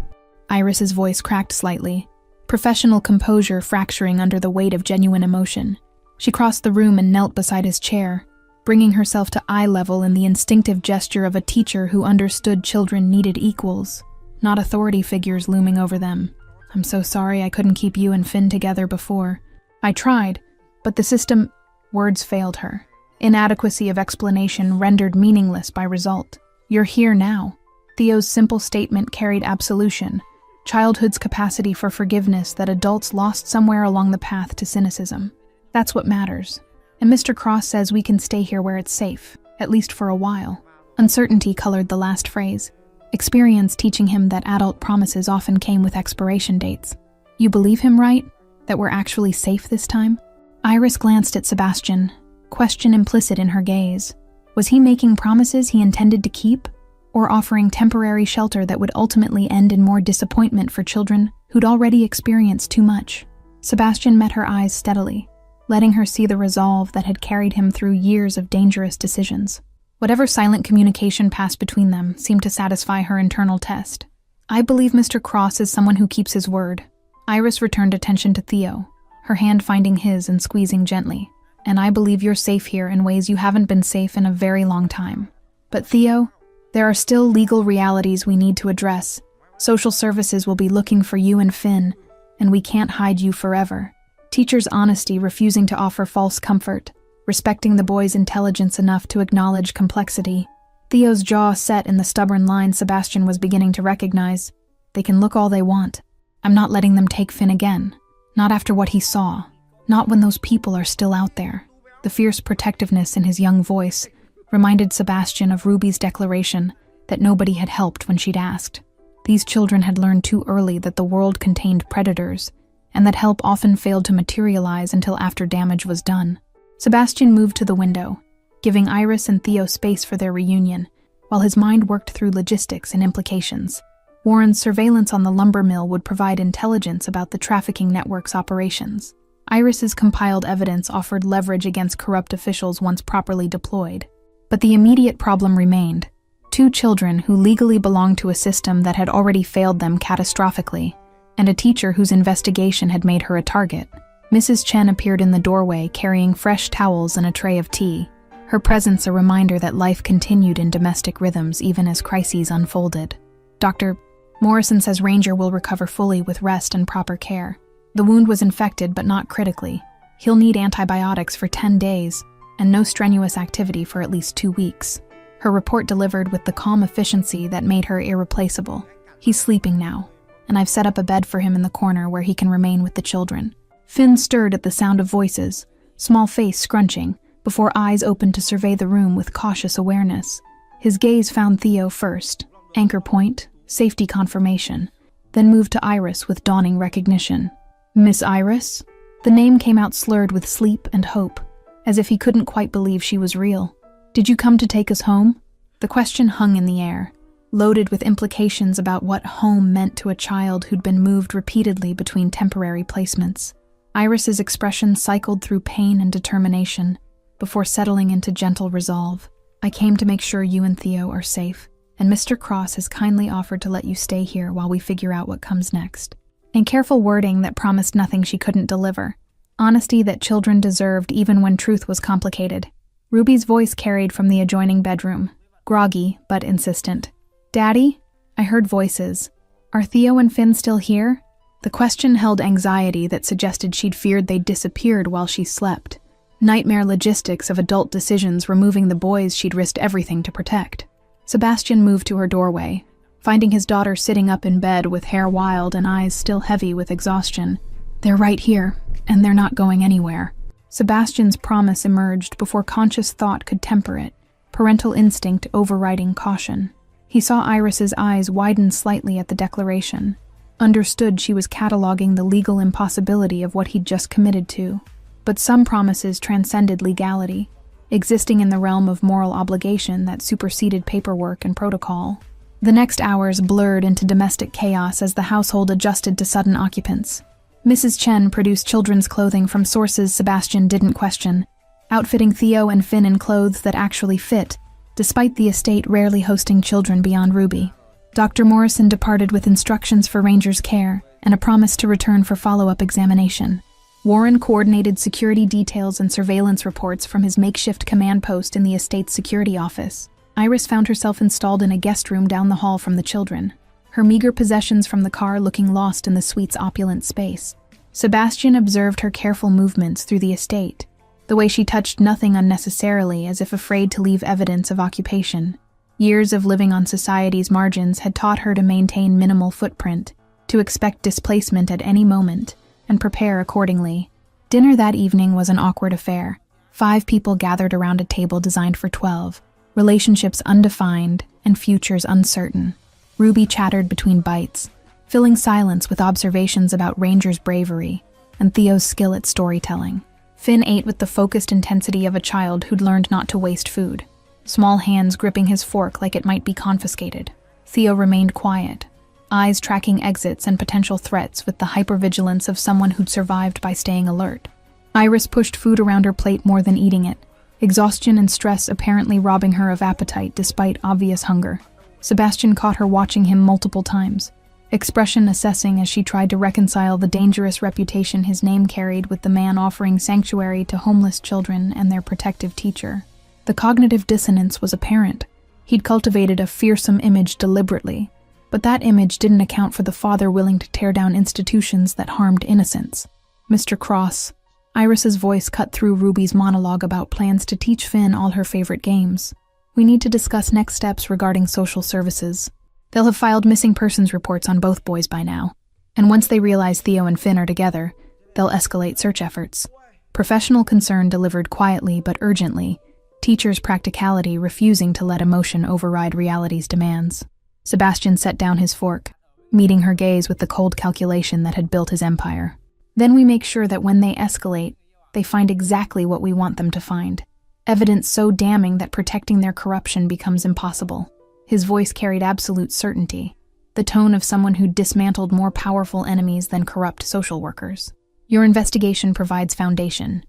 Iris's voice cracked slightly, professional composure fracturing under the weight of genuine emotion. She crossed the room and knelt beside his chair, bringing herself to eye level in the instinctive gesture of a teacher who understood children needed equals, not authority figures looming over them. "I'm so sorry I couldn't keep you and Finn together before. I tried, but the system..." Words failed her. Inadequacy of explanation rendered meaningless by result. "You're here now." Theo's simple statement carried absolution, childhood's capacity for forgiveness that adults lost somewhere along the path to cynicism. "That's what matters. And Mr. Cross says we can stay here where it's safe, at least for a while." Uncertainty colored the last phrase, experience teaching him that adult promises often came with expiration dates. "You believe him, right? That we're actually safe this time?" Iris glanced at Sebastian, question implicit in her gaze. Was he making promises he intended to keep, or offering temporary shelter that would ultimately end in more disappointment for children who'd already experienced too much? Sebastian met her eyes steadily, letting her see the resolve that had carried him through years of dangerous decisions. Whatever silent communication passed between them seemed to satisfy her internal test. "I believe Mr. Cross is someone who keeps his word." Iris returned attention to Theo, her hand finding his and squeezing gently. "And I believe you're safe here in ways you haven't been safe in a very long time. But Theo, there are still legal realities we need to address. Social services will be looking for you and Finn, and we can't hide you forever." Teacher's honesty refusing to offer false comfort, respecting the boy's intelligence enough to acknowledge complexity. Theo's jaw set in the stubborn line Sebastian was beginning to recognize. They can look all they want. I'm not letting them take Finn again. Not after what he saw. Not when those people are still out there. The fierce protectiveness in his young voice reminded Sebastian of Ruby's declaration that nobody had helped when she'd asked. These children had learned too early that the world contained predators, and that help often failed to materialize until after damage was done. Sebastian moved to the window, giving Iris and Theo space for their reunion, while his mind worked through logistics and implications. Warren's surveillance on the lumber mill would provide intelligence about the trafficking network's operations. Iris's compiled evidence offered leverage against corrupt officials once properly deployed. But the immediate problem remained: 2 children who legally belonged to a system that had already failed them catastrophically, and a teacher whose investigation had made her a target. Mrs. Chen appeared in the doorway carrying fresh towels and a tray of tea, her presence a reminder that life continued in domestic rhythms even as crises unfolded. Dr. Morrison says Ranger will recover fully with rest and proper care. The wound was infected but not critically. He'll need antibiotics for 10 days and no strenuous activity for at least 2 weeks. Her report delivered with the calm efficiency that made her irreplaceable. He's sleeping now, and I've set up a bed for him in the corner where he can remain with the children. Finn stirred at the sound of voices, small face scrunching, before eyes opened to survey the room with cautious awareness. His gaze found Theo first, anchor point, safety confirmation, then moved to Iris with dawning recognition. Miss Iris? The name came out slurred with sleep and hope, as if he couldn't quite believe she was real. Did you come to take us home? The question hung in the air, loaded with implications about what home meant to a child who'd been moved repeatedly between temporary placements. Iris's expression cycled through pain and determination, before settling into gentle resolve. I came to make sure you and Theo are safe, and Mr. Cross has kindly offered to let you stay here while we figure out what comes next. In careful wording that promised nothing she couldn't deliver. Honesty that children deserved even when truth was complicated. Ruby's voice carried from the adjoining bedroom, groggy but insistent. Daddy? I heard voices. Are Theo and Finn still here? The question held anxiety that suggested she'd feared they'd disappeared while she slept. Nightmare logistics of adult decisions removing the boys she'd risked everything to protect. Sebastian moved to her doorway, finding his daughter sitting up in bed with hair wild and eyes still heavy with exhaustion. They're right here, and they're not going anywhere. Sebastian's promise emerged before conscious thought could temper it, parental instinct overriding caution. He saw Iris's eyes widen slightly at the declaration, understood she was cataloging the legal impossibility of what he'd just committed to. But some promises transcended legality, existing in the realm of moral obligation that superseded paperwork and protocol. The next hours blurred into domestic chaos as the household adjusted to sudden occupants. Mrs. Chen produced children's clothing from sources Sebastian didn't question, outfitting Theo and Finn in clothes that actually fit, despite the estate rarely hosting children beyond Ruby. Dr. Morrison departed with instructions for Ranger's care and a promise to return for follow-up examination. Warren coordinated security details and surveillance reports from his makeshift command post in the estate's security office. Iris found herself installed in a guest room down the hall from the children, her meager possessions from the car looking lost in the suite's opulent space. Sebastian observed her careful movements through the estate, the way she touched nothing unnecessarily as if afraid to leave evidence of occupation. Years of living on society's margins had taught her to maintain minimal footprint, to expect displacement at any moment, and prepare accordingly. Dinner that evening was an awkward affair. 5 people gathered around a table designed for 12, relationships undefined and futures uncertain. Ruby chattered between bites, filling silence with observations about Ranger's bravery and Theo's skill at storytelling. Finn ate with the focused intensity of a child who'd learned not to waste food, small hands gripping his fork like it might be confiscated. Theo remained quiet, eyes tracking exits and potential threats with the hypervigilance of someone who'd survived by staying alert. Iris pushed food around her plate more than eating it, exhaustion and stress apparently robbing her of appetite despite obvious hunger. Sebastian caught her watching him multiple times, expression assessing as she tried to reconcile the dangerous reputation his name carried with the man offering sanctuary to homeless children and their protective teacher. The cognitive dissonance was apparent. He'd cultivated a fearsome image deliberately, but that image didn't account for the father willing to tear down institutions that harmed innocents. Mr. Cross. Iris's voice cut through Ruby's monologue about plans to teach Finn all her favorite games. We need to discuss next steps regarding social services. They'll have filed missing persons reports on both boys by now, and once they realize Theo and Finn are together, they'll escalate search efforts. Professional concern delivered quietly but urgently, teachers' practicality refusing to let emotion override reality's demands. Sebastian set down his fork, meeting her gaze with the cold calculation that had built his empire. Then we make sure that when they escalate, they find exactly what we want them to find. Evidence so damning that protecting their corruption becomes impossible. His voice carried absolute certainty, the tone of someone who dismantled more powerful enemies than corrupt social workers. Your investigation provides foundation.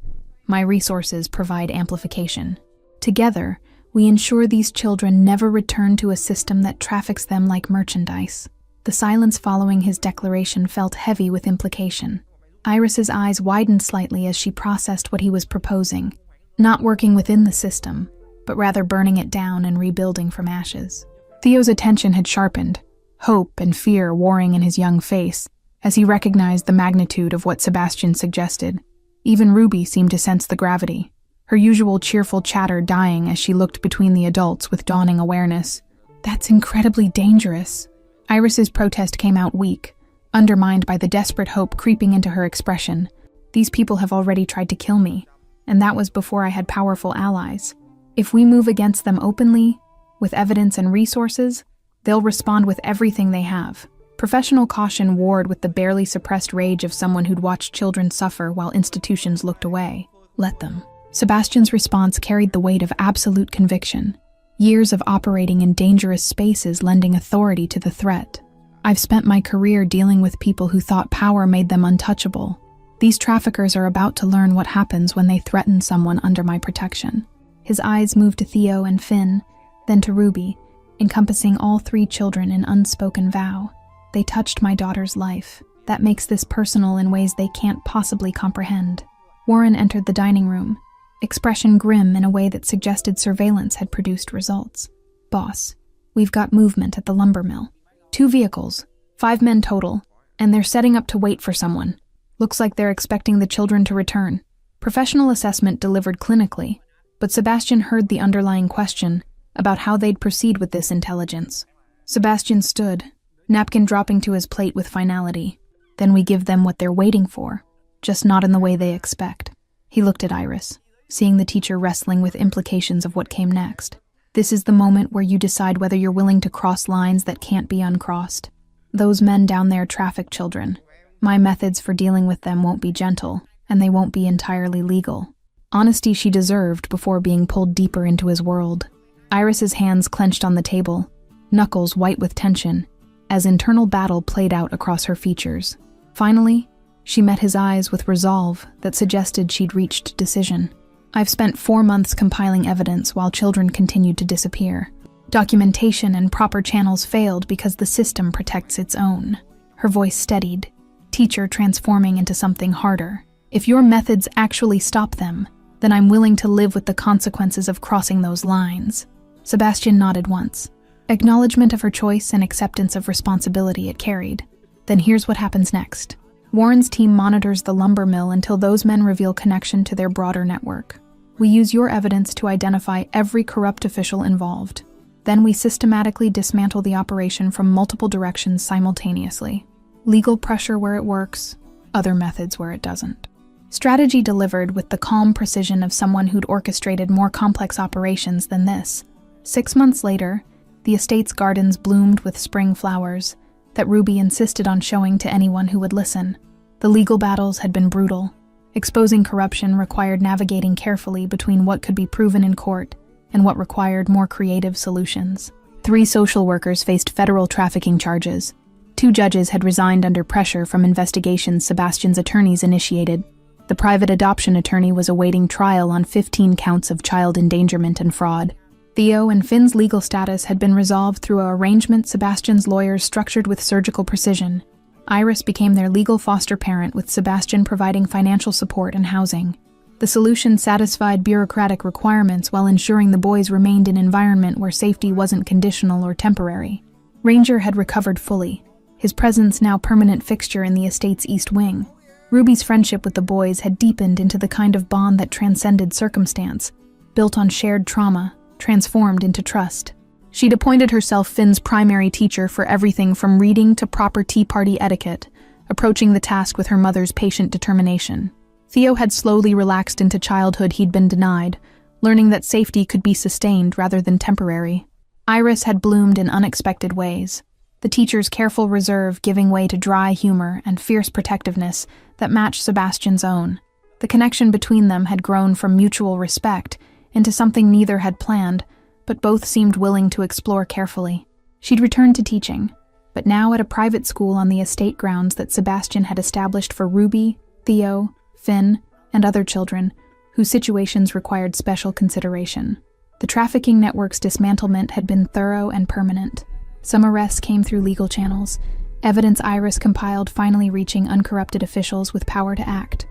My resources provide amplification. Together, we ensure these children never return to a system that traffics them like merchandise. The silence following his declaration felt heavy with implication. Iris's eyes widened slightly as she processed what he was proposing, not working within the system, but rather burning it down and rebuilding from ashes. Theo's attention had sharpened, hope and fear warring in his young face, as he recognized the magnitude of what Sebastian suggested. Even Ruby seemed to sense the gravity, her usual cheerful chatter dying as she looked between the adults with dawning awareness. That's incredibly dangerous. Iris's protest came out weak, undermined by the desperate hope creeping into her expression. These people have already tried to kill me, and that was before I had powerful allies. If we move against them openly, with evidence and resources, they'll respond with everything they have. Professional caution warred with the barely suppressed rage of someone who'd watched children suffer while institutions looked away. Let them. Sebastian's response carried the weight of absolute conviction. Years of operating in dangerous spaces lending authority to the threat. I've spent my career dealing with people who thought power made them untouchable. These traffickers are about to learn what happens when they threaten someone under my protection. His eyes moved to Theo and Finn, then to Ruby, encompassing all 3 children in unspoken vow. They touched my daughter's life. That makes this personal in ways they can't possibly comprehend. Warren entered the dining room, expression grim in a way that suggested surveillance had produced results. Boss, we've got movement at the lumber mill. 2 vehicles, 5 men total, and they're setting up to wait for someone. Looks like they're expecting the children to return. Professional assessment delivered clinically, but Sebastian heard the underlying question about how they'd proceed with this intelligence. Sebastian stood, napkin dropping to his plate with finality. Then we give them what they're waiting for, just not in the way they expect. He looked at Iris, seeing the teacher wrestling with implications of what came next. This is the moment where you decide whether you're willing to cross lines that can't be uncrossed. Those men down there traffic children. My methods for dealing with them won't be gentle, and they won't be entirely legal. Honesty she deserved before being pulled deeper into his world. Iris's hands clenched on the table, knuckles white with tension, as internal battle played out across her features. Finally, she met his eyes with resolve that suggested she'd reached decision. I've spent 4 months compiling evidence while children continued to disappear. Documentation and proper channels failed because the system protects its own. Her voice steadied, teacher transforming into something harder. If your methods actually stop them, then I'm willing to live with the consequences of crossing those lines. Sebastian nodded once. Acknowledgement of her choice and acceptance of responsibility it carried. Then here's what happens next. Warren's team monitors the lumber mill until those men reveal connection to their broader network. We use your evidence to identify every corrupt official involved. Then we systematically dismantle the operation from multiple directions simultaneously. Legal pressure where it works, other methods where it doesn't. Strategy delivered with the calm precision of someone who'd orchestrated more complex operations than this. 6 months later, the estate's gardens bloomed with spring flowers that Ruby insisted on showing to anyone who would listen. The legal battles had been brutal. Exposing corruption required navigating carefully between what could be proven in court and what required more creative solutions. 3 social workers faced federal trafficking charges. 2 judges had resigned under pressure from investigations Sebastian's attorneys initiated. The private adoption attorney was awaiting trial on 15 counts of child endangerment and fraud. Theo and Finn's legal status had been resolved through an arrangement Sebastian's lawyers structured with surgical precision. Iris became their legal foster parent, with Sebastian providing financial support and housing. The solution satisfied bureaucratic requirements while ensuring the boys remained in an environment where safety wasn't conditional or temporary. Ranger had recovered fully, his presence now permanent fixture in the estate's east wing. Ruby's friendship with the boys had deepened into the kind of bond that transcended circumstance, built on shared trauma, transformed into trust. She'd appointed herself Finn's primary teacher for everything from reading to proper tea party etiquette, approaching the task with her mother's patient determination. Theo had slowly relaxed into childhood he'd been denied, learning that safety could be sustained rather than temporary. Iris had bloomed in unexpected ways, the teacher's careful reserve giving way to dry humor and fierce protectiveness that matched Sebastian's own. The connection between them had grown from mutual respect into something neither had planned, but both seemed willing to explore carefully. She'd returned to teaching, but now at a private school on the estate grounds that Sebastian had established for Ruby, Theo, Finn, and other children whose situations required special consideration. The trafficking network's dismantlement had been thorough and permanent. Some arrests came through legal channels, evidence Iris compiled finally reaching uncorrupted officials with power to act.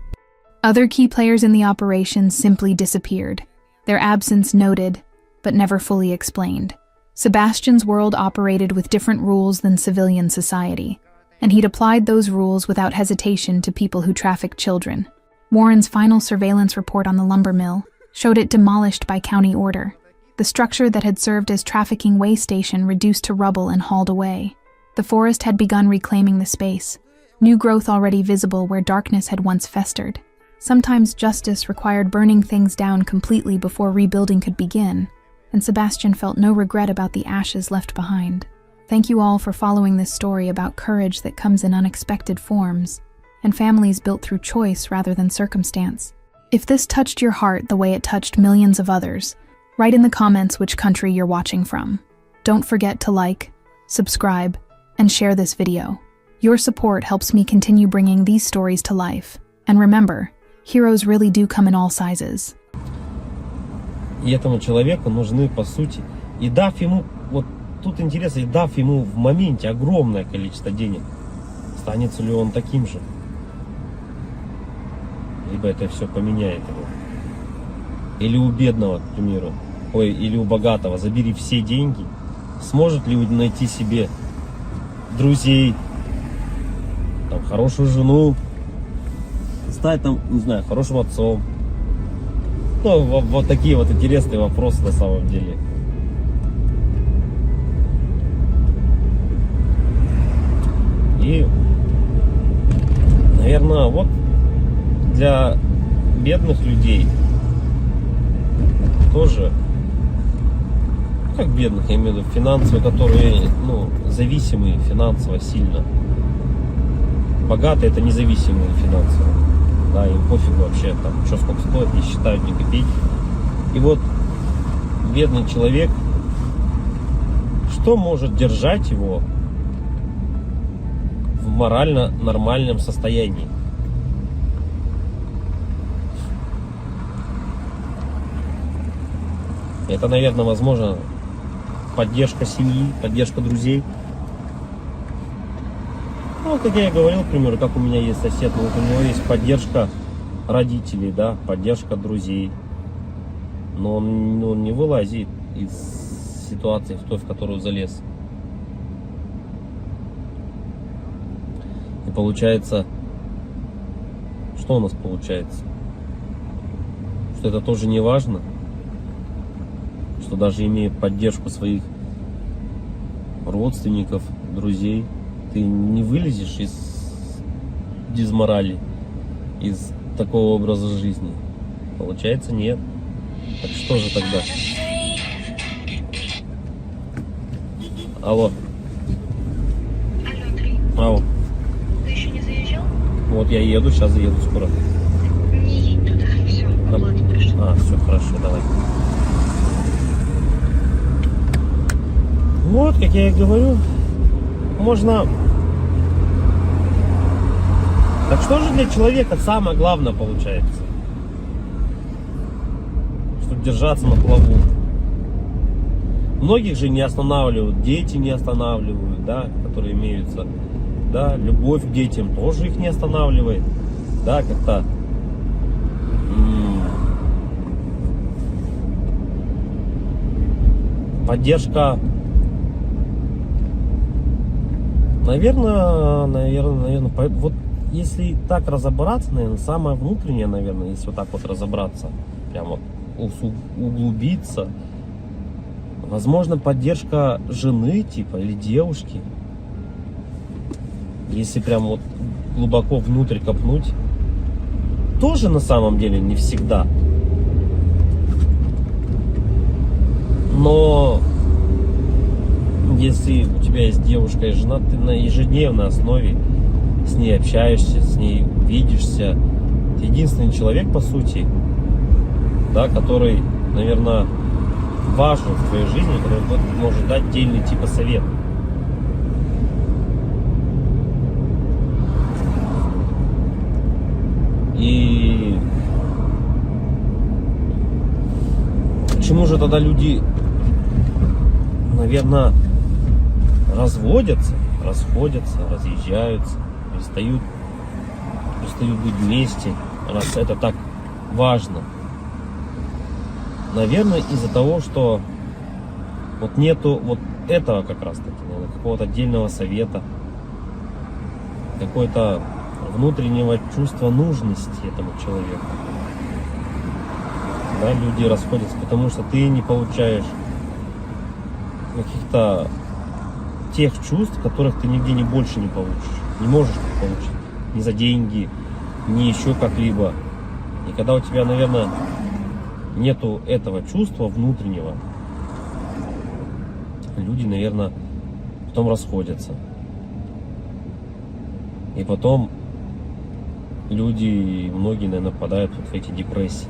Other key players in the operation simply disappeared, their absence noted, but never fully explained. Sebastian's world operated with different rules than civilian society, and he'd applied those rules without hesitation to people who trafficked children. Warren's final surveillance report on the lumber mill showed it demolished by county order, the structure that had served as trafficking way station reduced to rubble and hauled away. The forest had begun reclaiming the space, new growth already visible where darkness had once festered. Sometimes justice required burning things down completely before rebuilding could begin, and Sebastian felt no regret about the ashes left behind. Thank you all for following this story about courage that comes in unexpected forms, and families built through choice rather than circumstance. If this touched your heart the way it touched millions of others, write in the comments which country you're watching from. Don't forget to like, subscribe, and share this video. Your support helps me continue bringing these stories to life. And remember, heroes really do come in all sizes. И этому человеку нужны, по сути, и дав ему, вот тут интересно, и дав ему в моменте огромное количество денег, останется ли он таким же? Либо это все поменяет его. Или у бедного, к примеру, или у богатого, забери все деньги, сможет ли он найти себе друзей, там, хорошую жену, стать там, не знаю, хорошим отцом? Ну, вот такие вот интересные вопросы на самом деле. И, наверное, вот для бедных людей тоже, как бедных, я имею в виду финансово, которые, ну, зависимые финансово сильно. Богатые — это независимые финансово. Да, им пофигу вообще, там, что сколько стоит, не считают ни копейки. И вот бедный человек, что может держать его в морально нормальном состоянии? Это, наверное, возможно, поддержка семьи, поддержка друзей. Ну, как я и говорил, к примеру, как у меня есть сосед, вот у него есть поддержка родителей, да, поддержка друзей. Но он не вылазит из ситуации, в той, в которую залез. И получается, что у нас получается? Что это тоже не важно? Что даже имея поддержку своих родственников, друзей, ты не вылезешь из дизморали, из такого образа жизни? Получается, нет. Так что же тогда? Алло. Алло. Ты еще не заезжал? Вот я еду, сейчас заеду скоро. Не едь туда, все, ладно, пришла. Все, хорошо, давай. Вот, как я и говорю, можно... Так что же для человека самое главное получается? Чтобы держаться на плаву. Многих же не останавливают, дети не останавливают, да, которые имеются. Да, любовь к детям тоже их не останавливает. Да, как-то... Поддержка... Наверное, вот если так разобраться, наверное, самое внутреннее, наверное, если вот так вот разобраться, прямо углубиться, возможно, поддержка жены, типа, или девушки, если прям вот глубоко внутрь копнуть, тоже на самом деле не всегда. Но если у тебя есть девушка и жена, ты на ежедневной основе с ней общаешься, с ней видишься. Ты единственный человек, по сути, да, который, наверное, важен в твоей жизни, который может дать дельный типа совет. И почему же тогда люди, наверное, разводятся, расходятся, разъезжаются, перестают быть вместе, раз это так важно. Наверное, из-за того, что вот нету вот этого как раз таки, наверное, какого-то отдельного совета, какой-то внутреннего чувства нужности этому человеку. Да, люди расходятся, потому что ты не получаешь каких-то тех чувств, которых ты нигде больше не получишь. Не можешь получить. Ни за деньги, ни еще как-либо. И когда у тебя, наверное, нету этого чувства внутреннего, люди, наверное, потом расходятся. И потом люди, многие, наверное, попадают вот в эти депрессии.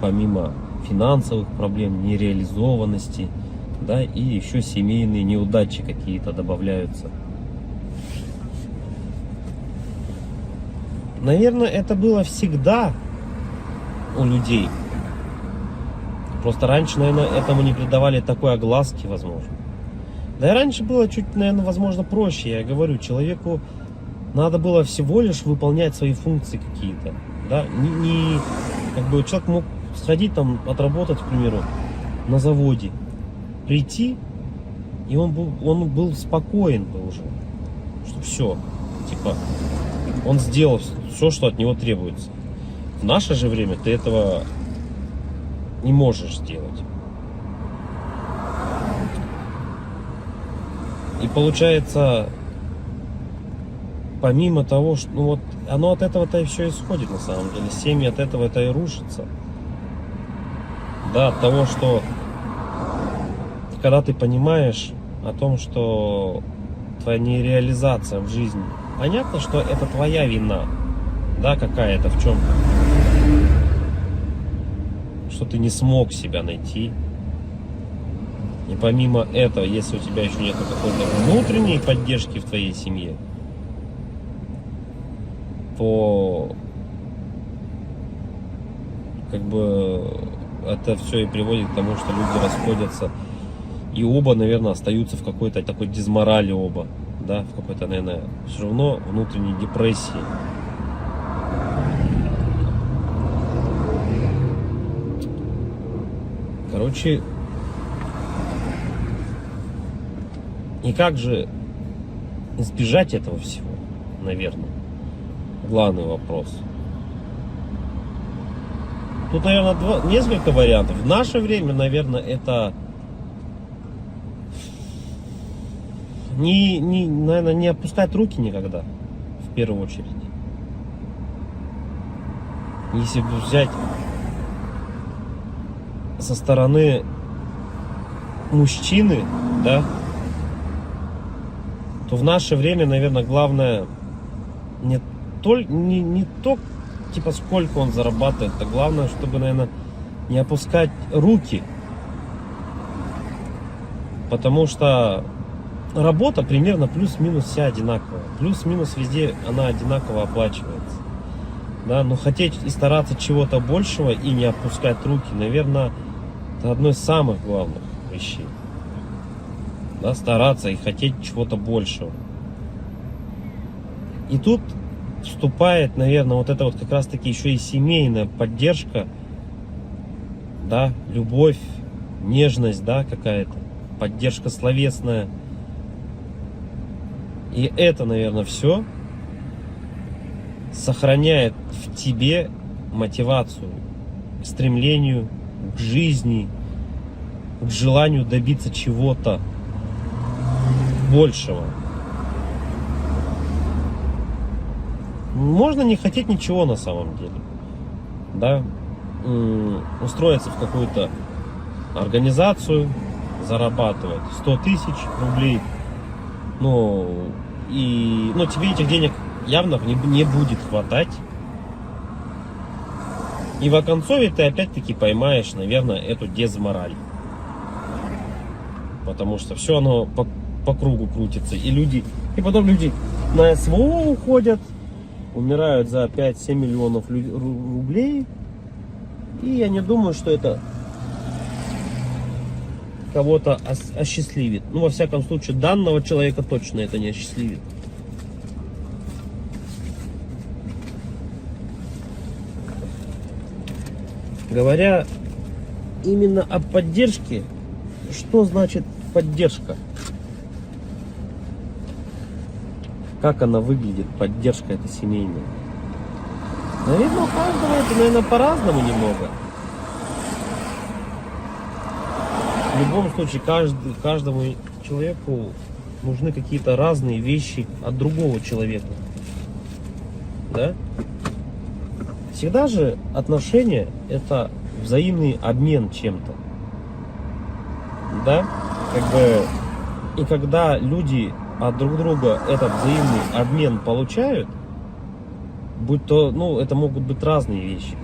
Помимо финансовых проблем, нереализованности, да, и еще семейные неудачи какие-то добавляются. Наверное, это было всегда у людей. Просто раньше, наверное, этому не придавали такой огласки, возможно. Да и раньше было чуть, наверное, возможно, проще. Я говорю, человеку надо было всего лишь выполнять свои функции какие-то. Да? Как бы человек мог сходить там, отработать, к примеру, на заводе, прийти, и он был спокоен был уже. Что все, типа, он сделал все, что от него требуется. В наше же время ты этого не можешь сделать. И получается, помимо того, что вот оно от этого-то и все исходит на самом деле. Семьи от этого-то и рушатся. Да, от того, что когда ты понимаешь о том, что твоя нереализация в жизни, понятно, что это твоя вина, да, какая-то в чем-то, что ты не смог себя найти. И помимо этого, если у тебя еще нет какой-то внутренней поддержки в твоей семье, то как бы это все и приводит к тому, что люди расходятся. И оба, наверное, остаются в какой-то такой дизморали оба. Да, в какой-то, наверное, все равно внутренней депрессии. Короче, и как же избежать этого всего, наверное, главный вопрос. Тут, наверное, несколько вариантов. В наше время, наверное, это наверное, не опускать руки никогда, в первую очередь. Если взять со стороны мужчины, да, то в наше время, наверное, главное не то, типа, сколько он зарабатывает, а главное, чтобы, наверное, не опускать руки. Потому что работа примерно плюс-минус вся одинаковая. Плюс-минус везде она одинаково оплачивается. Да, но хотеть и стараться чего-то большего и не опускать руки, наверное, это одно из самых главных вещей. Да, стараться и хотеть чего-то большего. И тут вступает, наверное, вот это вот как раз таки еще и семейная поддержка, да, любовь, нежность, да, какая-то, поддержка словесная. И это, наверное, все сохраняет в тебе мотивацию к стремлению, к жизни, к желанию добиться чего-то большего. Можно не хотеть ничего на самом деле, да, устроиться в какую-то организацию, зарабатывать 100 тысяч рублей, но тебе этих денег явно не будет хватать. И в оконцове ты опять-таки поймаешь, наверное, эту дезмораль. Потому что все оно по кругу крутится. И потом люди на СВО уходят, умирают за 5-7 миллионов рублей. И я не думаю, что это кого-то осчастливит. Ну, во всяком случае, данного человека точно это не осчастливит. Говоря именно о поддержке, что значит поддержка? Как она выглядит, поддержка эта семейная? Наверное, у каждого это, наверное, по-разному немного. В любом случае, каждому человеку нужны какие-то разные вещи от другого человека. Да? Всегда же отношения — это взаимный обмен чем-то. Да? Как бы, и когда люди от друг друга этот взаимный обмен получают, будь то, ну, это могут быть разные вещи.